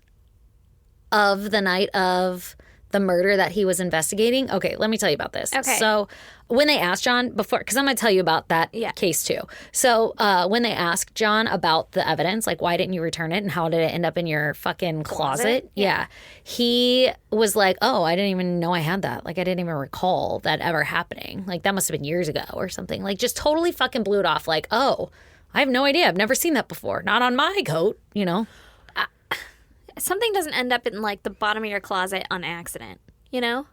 of the night of the murder that he was investigating. Okay, let me tell you about this. Okay. So when they asked John before, because I'm going to tell you about that Yeah. case too. So when they asked John about the evidence, like why didn't you return it and how did it end up in your fucking closet? Yeah. He was like, oh, I didn't even know I had that. Like I didn't even recall that ever happening. Like that must have been years ago or something. Like just totally fucking blew it off. Like, oh, I have no idea. I've never seen that before. Not on my coat, you know? Something doesn't end up in like the bottom of your closet on accident, you know?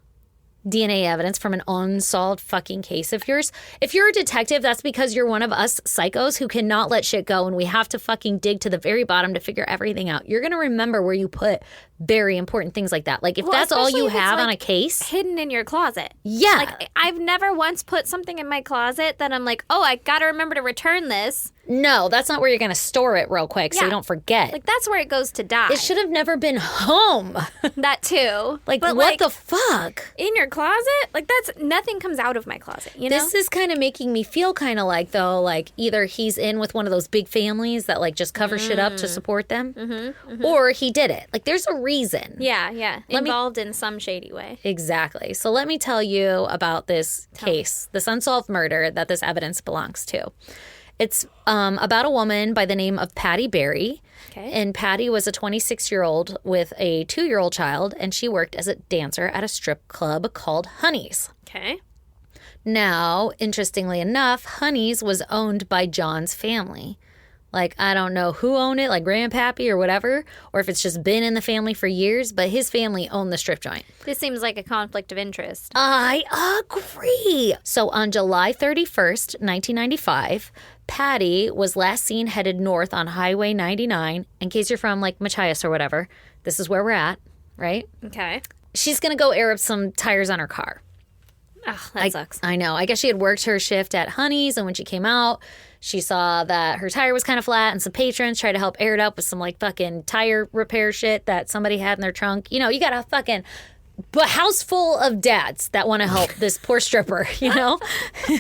DNA evidence from an unsolved fucking case of yours. If you're a detective, that's because you're one of us psychos who cannot let shit go and we have to fucking dig to the very bottom to figure everything out. You're going to remember where you put very important things like that. Like if that's all especially you if it's, have on like, a case. Hidden in your closet. Yeah. Like I've never once put something in my closet that I'm like, oh, I gotta remember to return this. No, that's not where you're going to store it real quick so you Yeah. don't forget. Like that's where it goes to die. It should have never been home. That too. Like But, what the fuck? in your closet? Like that's nothing comes out of my closet, you know? This is kind of making me feel kind of like, though, like either he's in with one of those big families that like just cover shit up to support them, or he did it. Like there's a reason. Yeah. Involved in some shady way. Exactly. So let me tell you about this case, this unsolved murder that this evidence belongs to. It's about a woman by the name of Patty Berry. Okay. And Patty was a 26-year-old with a 2-year-old child, and she worked as a dancer at a strip club called Honey's. Okay. Now, interestingly enough, Honey's was owned by John's family. Like, I don't know who owned it, like Grandpappy or whatever, or if it's just been in the family for years, but his family owned the strip joint. This seems like a conflict of interest. I agree. So on July 31st, 1995, Patty was last seen headed north on Highway 99. In case you're from like Machias or whatever, this is where we're at, right? Okay. She's going to go air up some tires on her car. Oh, that sucks. I know. I guess she had worked her shift at Honey's, and when she came out, she saw that her tire was kind of flat, and some patrons tried to help air it up with some like fucking tire repair shit that somebody had in their trunk. You know, you got a fucking house full of dads that want to help this poor stripper, you know?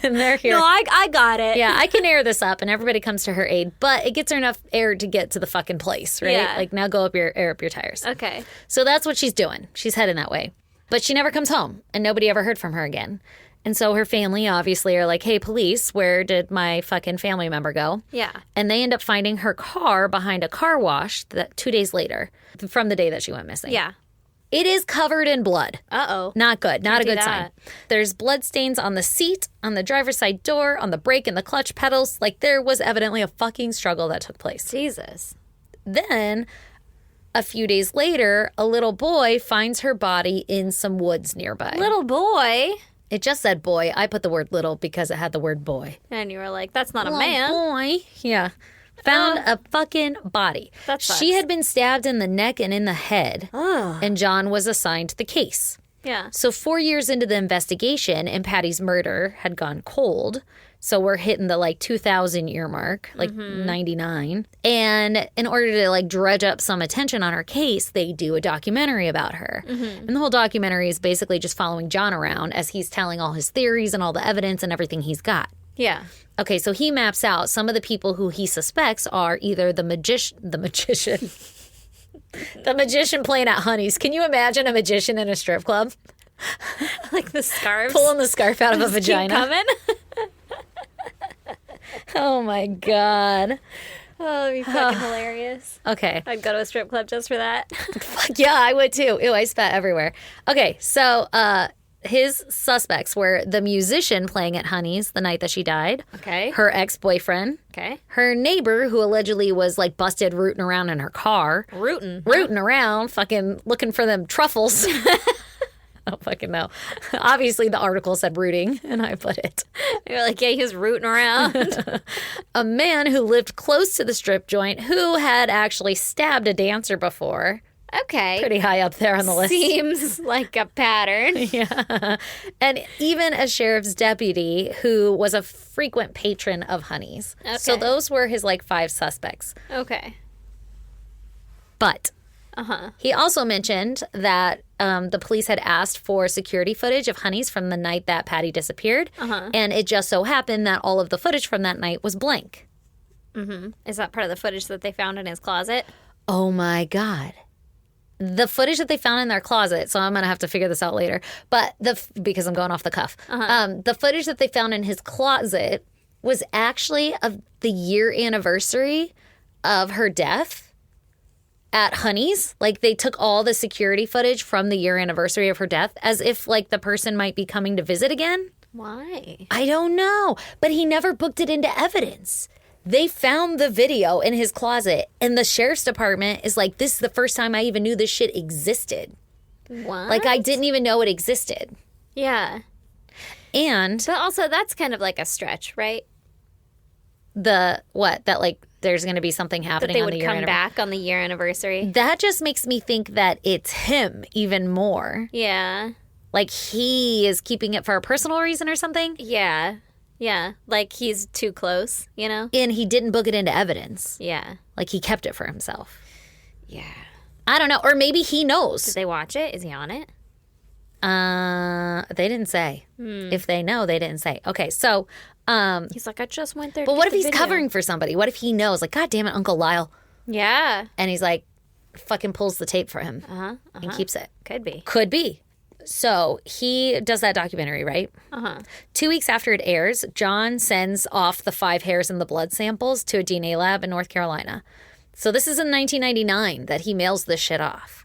And they're here. No, I got it. Yeah, I can air this up, and everybody comes to her aid, but it gets her enough air to get to the fucking place, right? Yeah. Like, now air up your tires. Okay. So that's what she's doing. She's heading that way. But she never comes home, and nobody ever heard from her again. And so her family obviously are like, hey, police, where did my fucking family member go? Yeah. And they end up finding her car behind a car wash that 2 days later from the day that she went missing. Yeah. It is covered in blood. Uh-oh. Not good. Not a do good sign. that. There's blood stains on the seat, on the driver's side door, on the brake and the clutch pedals. Like there was evidently a fucking struggle that took place. Jesus. Then a few days later, a little boy finds her body in some woods nearby. Little boy. It just said boy. I put the word little because it had the word boy. And you were like, that's not a Little man. boy. Yeah. Found a fucking body. That sucks. She had been stabbed in the neck and in the head. Ugh. And John was assigned the case. Yeah. So 4 years into the investigation and Patty's murder had gone cold. So we're hitting the like 2000 year mark, like 99. And in order to like dredge up some attention on her case, they do a documentary about her. And the whole documentary is basically just following John around as he's telling all his theories and all the evidence and everything he's got. Yeah. Okay, so he maps out some of the people who he suspects are either the magician, the magician playing at Honey's. Can you imagine a magician in a strip club? Like the scarves. Pulling the scarf out of a Keep vagina. coming. Oh my God. Oh, that'd be fucking hilarious. Okay. I'd go to a strip club just for that. Fuck yeah, I would too. Ew, I spat everywhere. Okay, so his suspects were the musician playing at Honey's the night that she died. Okay. Her ex-boyfriend. Okay. Her neighbor, who allegedly was like busted rooting around in her car. Rootin'. Rooting around, fucking looking for them truffles. I don't fucking know. Obviously, the article said rooting, and I put it. You're like, yeah, he was rooting around. A man who lived close to the strip joint who had actually stabbed a dancer before. Okay. Pretty high up there on the list. Seems like a pattern. Yeah. And even a sheriff's deputy who was a frequent patron of Honey's. So Okay. those were his like 5 suspects. Okay. But Uh-huh. he also mentioned that the police had asked for security footage of Honey's from the night that Patty disappeared. And it just so happened that all of the footage from that night was blank. Is that part of the footage that they found in his closet? Oh my God. the footage that they found in their closet, so I'm going to have to figure this out later, but because I'm going off the cuff. The footage that they found in his closet was actually of the year anniversary of her death at Honey's. Like, they took all the security footage from the year anniversary of her death as if, like, the person might be coming to visit again. Why? I don't know, but he never booked it into evidence. They found the video in his closet, and the sheriff's department is like, this is the first time I even knew this shit existed. What? Like, I didn't even know it existed. Yeah. And But also, that's kind of like a stretch, right? that, like, there's going to be something That happening they on would the year come anniversary. back on the year anniversary. That just makes me think that it's him even more. Yeah. Like, he is keeping it for a personal reason or something. Yeah. Yeah. Like, he's too close, you know? And he didn't book it into evidence. Yeah. Like, he kept it for himself. Yeah. I don't know. Or maybe he knows. Did they watch it? Is he on it? They didn't say. If they know, they didn't say. Okay, so, He's like, I just went there. but to what get if the he's video. covering for somebody? What if he knows? Like, God damn it, Uncle Lyle. Yeah. And he's like, fucking pulls the tape for him and keeps it. Could be. Could be. So he does that documentary, right? 2 weeks after it airs, John sends off the 5 hairs in the blood samples to a DNA lab in North Carolina. So this is in 1999 that he mails this shit off.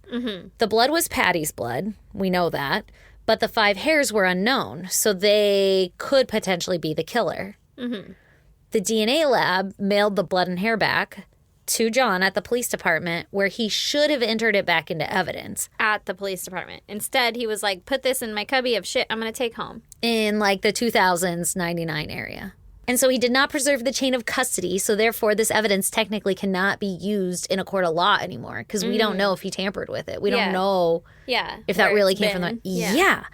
The blood was Patty's blood. We know that. But the 5 hairs were unknown, so they could potentially be the killer. The DNA lab mailed the blood and hair back to John at the police department, where he should have entered it back into evidence At the police department. Instead, he was like, put this in my cubby of shit I'm going to take home. in like the 2000s, 99 area. And so he did not preserve the chain of custody, so therefore this evidence technically cannot be used in a court of law anymore because we don't know if he tampered with it. We Yeah. don't know Yeah. if that where really it's came from been. the... Yeah. Yeah.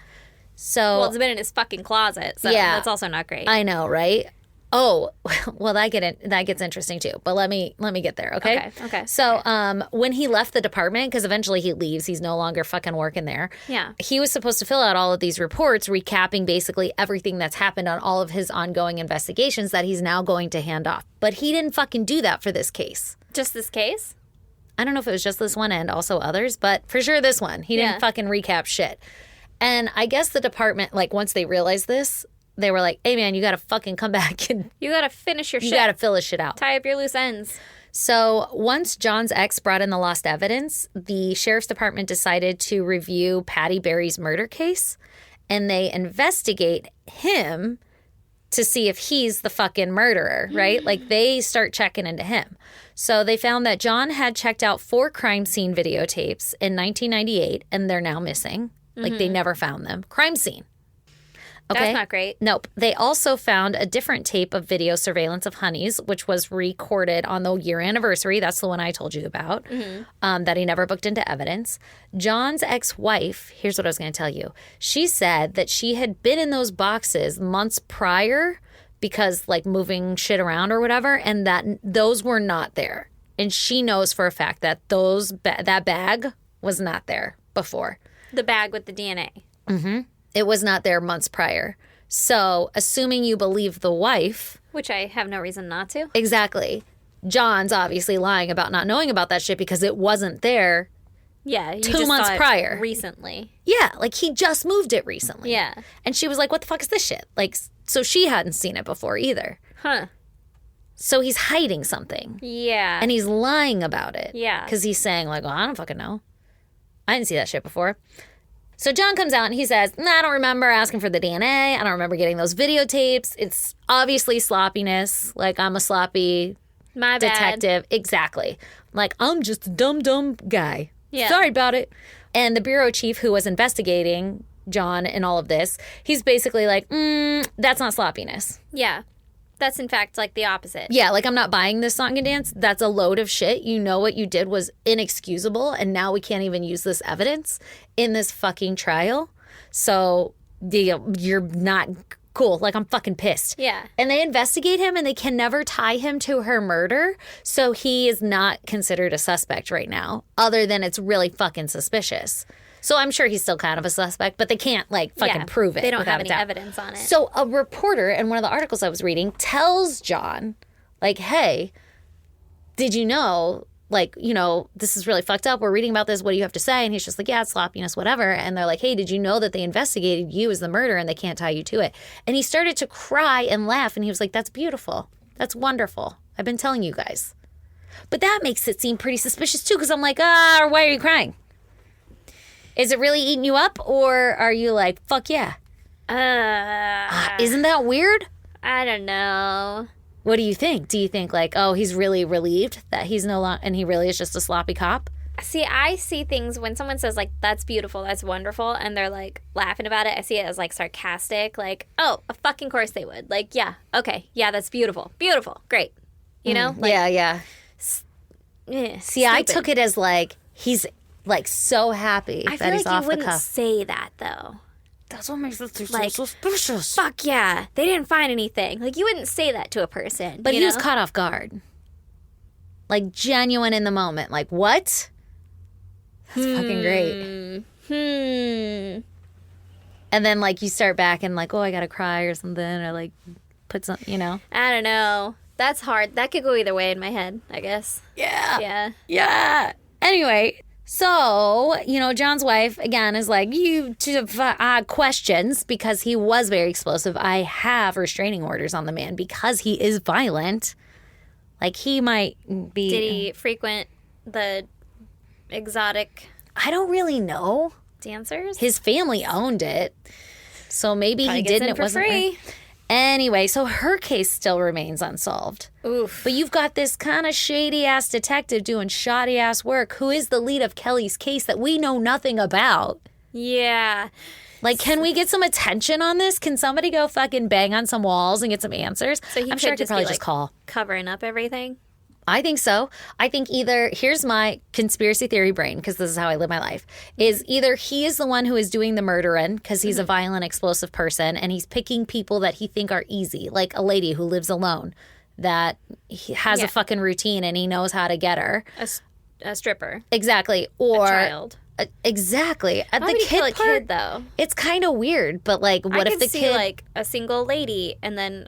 So Well, it's been in his fucking closet, so Yeah. that's also not great. I know, right? Oh, well, that gets interesting too. But let me get there, okay? Okay. So, when he left the department, because eventually he leaves, he's no longer fucking working there. Yeah. He was supposed to fill out all of these reports, recapping basically everything that's happened on all of his ongoing investigations that he's now going to hand off. But he didn't fucking do that for this case. Just this case? I don't know if it was just this one and also others, but for sure this one. He Yeah. didn't fucking recap shit. And I guess the department, like, once they realized this, they were like, hey, man, you got to fucking come back and You got to finish your you shit. got to fill this shit out. Tie up your loose ends. So once John's ex brought in the lost evidence, the sheriff's department decided to review Patty Berry's murder case, and they investigate him to see if he's the fucking murderer, right? Like, they start checking into him. So they found that John had checked out 4 crime scene videotapes in 1998, and they're now missing. Like, they never found them. Crime scene. Okay. That's not great. Nope. They also found a different tape of video surveillance of Honey's, which was recorded on the year anniversary. That's the one I told you about, that he never booked into evidence. John's ex-wife, here's what I was going to tell you. She said that she had been in those boxes months prior because, like, moving shit around or whatever, and that those were not there. And she knows for a fact that that bag was not there before. The bag with the DNA. It was not there months prior. So, assuming you believe the wife, Which I have no reason not to. exactly, John's obviously lying about not knowing about that shit because it wasn't there. Yeah. You 2 just months saw it prior. Recently. Yeah, like he just moved it recently. Yeah. And she was like, what the fuck is this shit? Like, so she hadn't seen it before either. Huh. So he's hiding something. Yeah. And he's lying about it. Yeah. Because he's saying, like, well, I don't fucking know. I didn't see that shit before. So John comes out and he says, I don't remember asking for the DNA. I don't remember getting those videotapes. It's obviously sloppiness. Like, I'm a sloppy My bad. detective. Exactly. Like, I'm just a dumb guy. Yeah. Sorry about it. And the bureau chief who was investigating John in all of this, he's basically like, that's not sloppiness. Yeah. That's in fact like the opposite. Yeah, like, I'm not buying this song and dance. That's a load of shit. You know what you did was inexcusable, and now we can't even use this evidence in this fucking trial. So you're not cool. Like, I'm fucking pissed. Yeah. And they investigate him, and they can never tie him to her murder. So he is not considered a suspect right now, other than it's really fucking suspicious. So I'm sure he's still kind of a suspect, but they can't, like, fucking Yeah. prove it. They don't without have a any doubt. evidence on it. So a reporter in one of the articles I was reading tells John, like, hey, did you know like, you know, this is really fucked up. We're reading about this. What do you have to say? And he's just like, yeah, it's sloppiness, whatever. And they're like, hey, did you know that they investigated you as the murderer and they can't tie you to it? And he started to cry and laugh. And he was like, that's beautiful. That's wonderful. I've been telling you guys. But that makes it seem pretty suspicious too, because I'm like, why are you crying? Is it really eating you up? Or are you like, fuck yeah? Isn't that weird? I don't know. What do you think? Do you think like, oh, he's really relieved that he's no longer, and he really is just a sloppy cop? See, I see things when someone says, like, that's beautiful, that's wonderful, and they're, like, laughing about it. I see it as, like, sarcastic. Like, oh, of fucking course they would. Like, yeah, okay, yeah, that's beautiful. Beautiful, great. You know? Like, Yeah. See, I stupid. took it as like, he's like so happy I that feel he's like you off the wouldn't cuff. say that, though. That's what makes it Like, so suspicious. Fuck yeah, they didn't find anything. Like, you wouldn't say that to a person. But you he was know? caught off guard. Like, genuine in the moment. Like, what? That's fucking great. And then, like, you start back and, like, oh, I gotta cry or something. Or, like, put some, you know? I don't know. That's hard. That could go either way in my head, I guess. Yeah. Yeah. Anyway, so, you know, John's wife, again, is like, questions because he was very explosive. I have restraining orders on the man because he is violent. Like, he might be... Did he frequent the exotic I don't really know. dancers? His family owned it. So maybe Probably he gets didn't. in It for wasn't free. right. Anyway, so her case still remains unsolved. Oof. But you've got this kind of shady-ass detective doing shoddy-ass work who is the lead of Kelly's case that we know nothing about. Yeah. Like, can we get some attention on this? Can somebody go fucking bang on some walls and get some answers? So he I'm sure I could could just probably be, just like, call. covering up everything. I think so. I think either, here's my conspiracy theory brain, because this is how I live my life, is either he is the one who is doing the murdering because he's a violent, explosive person, and he's picking people that he think are easy, like a lady who lives alone that he has Yeah. a fucking routine and he knows how to get her. A stripper. Exactly. Or Child. Exactly. At Why the would he kid kill a part, kid, though? it's kind of weird, but like, what I if could the see, kid like, a single lady and then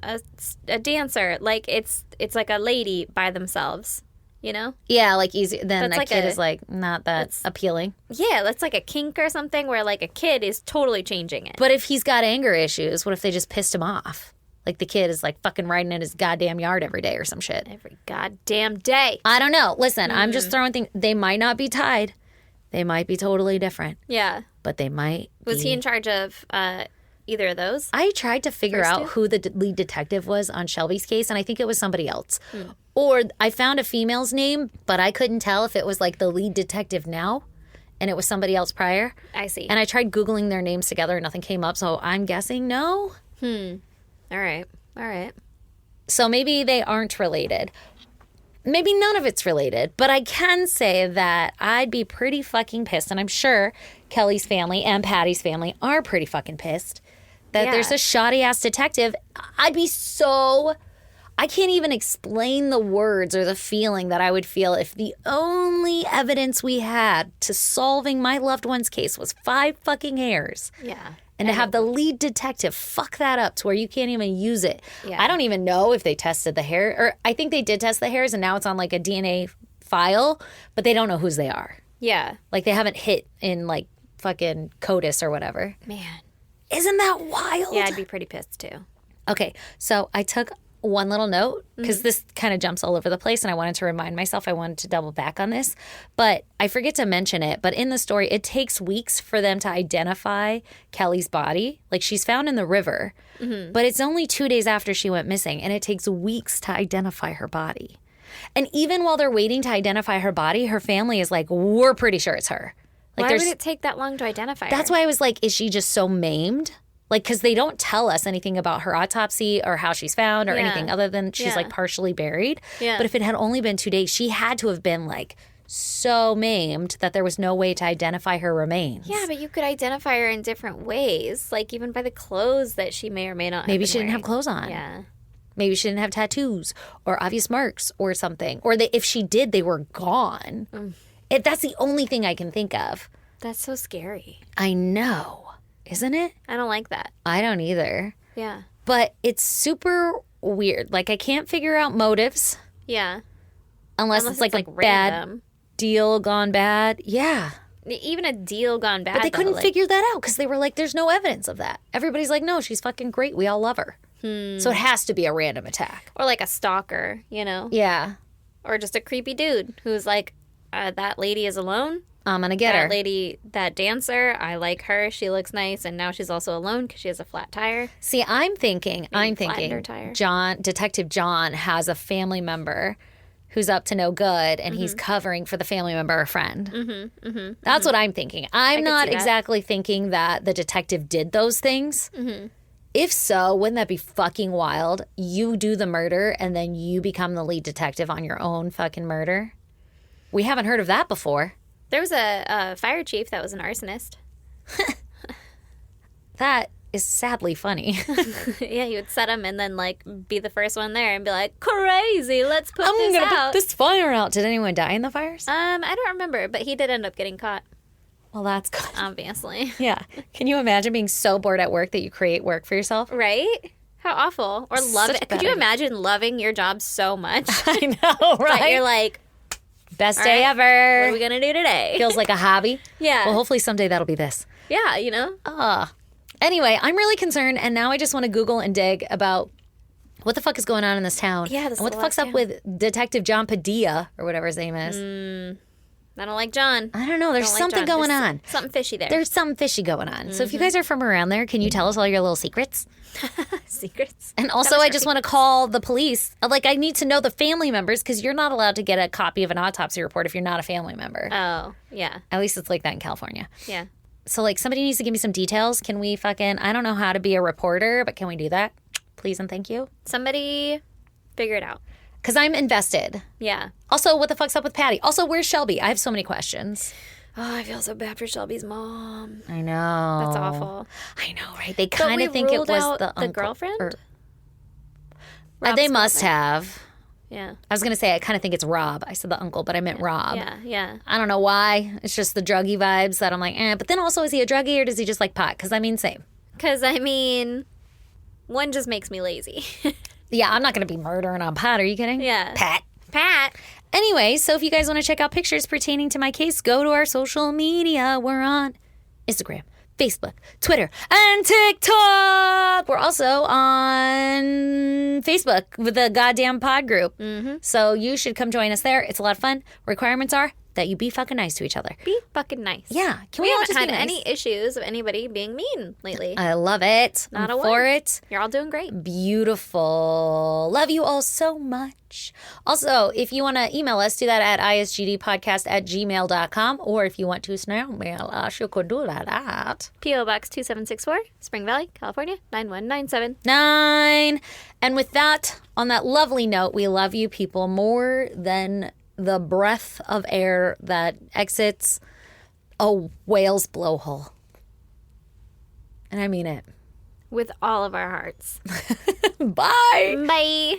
a dancer. Like, it's like a lady by themselves, you know? Yeah, like easy. Then That's that like kid a- is like not that appealing. Yeah, that's like a kink or something where, like, a kid is totally changing it. But if he's got anger issues, what if they just pissed him off? Like the kid is like fucking riding in his goddamn yard every day or some shit. Every goddamn day. I don't know. Listen, I'm just throwing things. They might not be tied. They might be totally different, Yeah. but they might. Was he in charge of either of those? I tried to figure First out two? who the lead detective was on Shelby's case, and I think it was somebody else. Or I found a female's name, but I couldn't tell if it was like the lead detective now and it was somebody else prior. I see. And I tried Googling their names together and nothing came up, so I'm guessing no. All right. So maybe they aren't related. Maybe none of it's related, but I can say that I'd be pretty fucking pissed, and I'm sure Kelly's family and Patty's family are pretty fucking pissed that Yeah. there's a shoddy ass detective. I'd be so. I can't even explain the words or the feeling that I would feel if the only evidence we had to solving my loved one's case was 5 fucking hairs. Yeah. And to have the lead detective fuck that up to where you can't even use it. Yeah. I don't even know if they tested the hair. Or I think they did test the hairs and now it's on like a DNA file, but they don't know whose they are. Yeah. Like they haven't hit in like fucking CODIS or whatever. Man. Isn't that wild? Yeah, I'd be pretty pissed too. Okay, so I took one little note because this kind of jumps all over the place and I wanted to remind myself I wanted to double back on this, but I forget to mention it. But in the story, it takes weeks for them to identify Kelly's body. Like she's found in the river, but it's only 2 days after she went missing and it takes weeks to identify her body. And even while they're waiting to identify her body, her family is like, we're pretty sure it's her. Like Why would it take that long to identify That's her? why I was like, is she just so maimed? Like, because they don't tell us anything about her autopsy or how she's found or Yeah. anything other than she's Yeah. like partially buried. Yeah. But if it had only been 2 days, she had to have been like so maimed that there was no way to identify her remains. Yeah, but you could identify her in different ways, like even by the clothes that she may or may not have Maybe been she didn't have wearing. clothes on. Yeah. Maybe she didn't have tattoos or obvious marks or something. Or if she did, they were gone. That's the only thing I can think of. That's so scary. I know. Isn't it? I don't like that. I don't either. Yeah. But it's super weird. Like, I can't figure out motives. Yeah. Unless it's like a bad random. deal gone bad. Yeah. Even a deal gone bad. But they couldn't though, figure that out because they were like, there's no evidence of that. Everybody's like, no, she's fucking great. We all love her. So it has to be a random attack. or like a stalker, you know, Yeah. or just a creepy dude who's like, that lady is alone. I'm going to get That her. lady, that dancer, I like her. She looks nice, and now she's also alone because she has a flat tire. See, I'm thinking flattened her tire. Detective John has a family member who's up to no good and he's covering for the family member or friend. That's what I'm thinking. I'm not see that. exactly thinking that the detective did those things. If so, wouldn't that be fucking wild? You do the murder and then you become the lead detective on your own fucking murder. We haven't heard of that before. There was a fire chief that was an arsonist. That is sadly funny. Yeah, he would set him and then like be the first one there and be like, crazy, let's put I'm this gonna out. put this fire out. Did anyone die in the fires? I don't remember, but he did end up getting caught, Well, that's good. obviously. Yeah. Can you imagine being so bored at work that you create work for yourself? Right? How awful. Or love Such it. a Could bad you idea. imagine loving your job so much I know, that right? you're like, Best all day right, what are ever. we going to do today? Feels like a hobby. Yeah. Well, hopefully someday that'll be this. Yeah, you know? Anyway, I'm really concerned, and now I just want to Google and dig about what the fuck is going on in this town. Yeah, this and what is the a fuck's lot up of with Detective John Padilla or whatever his name is. I don't like John. I don't know. There's Don't like something John. going There's on. Something fishy there. There's something fishy going on. So if you guys are from around there, can you tell us all your little secrets? secrets. And also, I just want to call the police. Like, I need to know the family members because you're not allowed to get a copy of an autopsy report if you're not a family member. Oh, yeah. At least it's like that in California. Yeah. So, like, somebody needs to give me some details. Can we fucking, I don't know how to be a reporter, but can we do that? Please and thank you. Somebody figure it out. Because I'm invested. Yeah. Also, what the fuck's up with Patty? Also, where's Shelby? I have so many questions. Oh, I feel so bad for Shelby's mom. I know. That's awful. I know, right? They But kind we of think it ruled was out the the uncle. girlfriend? or- Rob's they must girlfriend. have. Yeah. I was going to say, I kind of think it's Rob. I said the uncle, but I meant Rob. Yeah. Yeah. I don't know why. It's just the druggy vibes that I'm like, eh. But then also, is he a druggie or does he just like pot? Because I mean, same. Because, I mean, one just makes me lazy. Yeah, I'm not going to be murdering on pot. Are you kidding? Yeah. Pat. Pat. Anyway, so if you guys want to check out pictures pertaining to my case, go to our social media. We're on Instagram, Facebook, Twitter, and TikTok. We're also on Facebook with the Goddamn Pod group. So you should come join us there. It's a lot of fun. Requirements are that you be fucking nice to each other. Be fucking nice. Yeah. Can We all haven't just be had nice? any issues of anybody being mean lately. I love it. Not I'm a for one. it. You're all doing great. Beautiful. Love you all so much. Also, if you want to email us, do that at isgdpodcast@gmail.com. Or if you want to snail mail us, you could do that at P.O. Box 2764, Spring Valley, California, 9197. 9. And with that, on that lovely note, we love you people more than the breath of air that exits a whale's blowhole. And I mean it. With all of our hearts. Bye. Bye.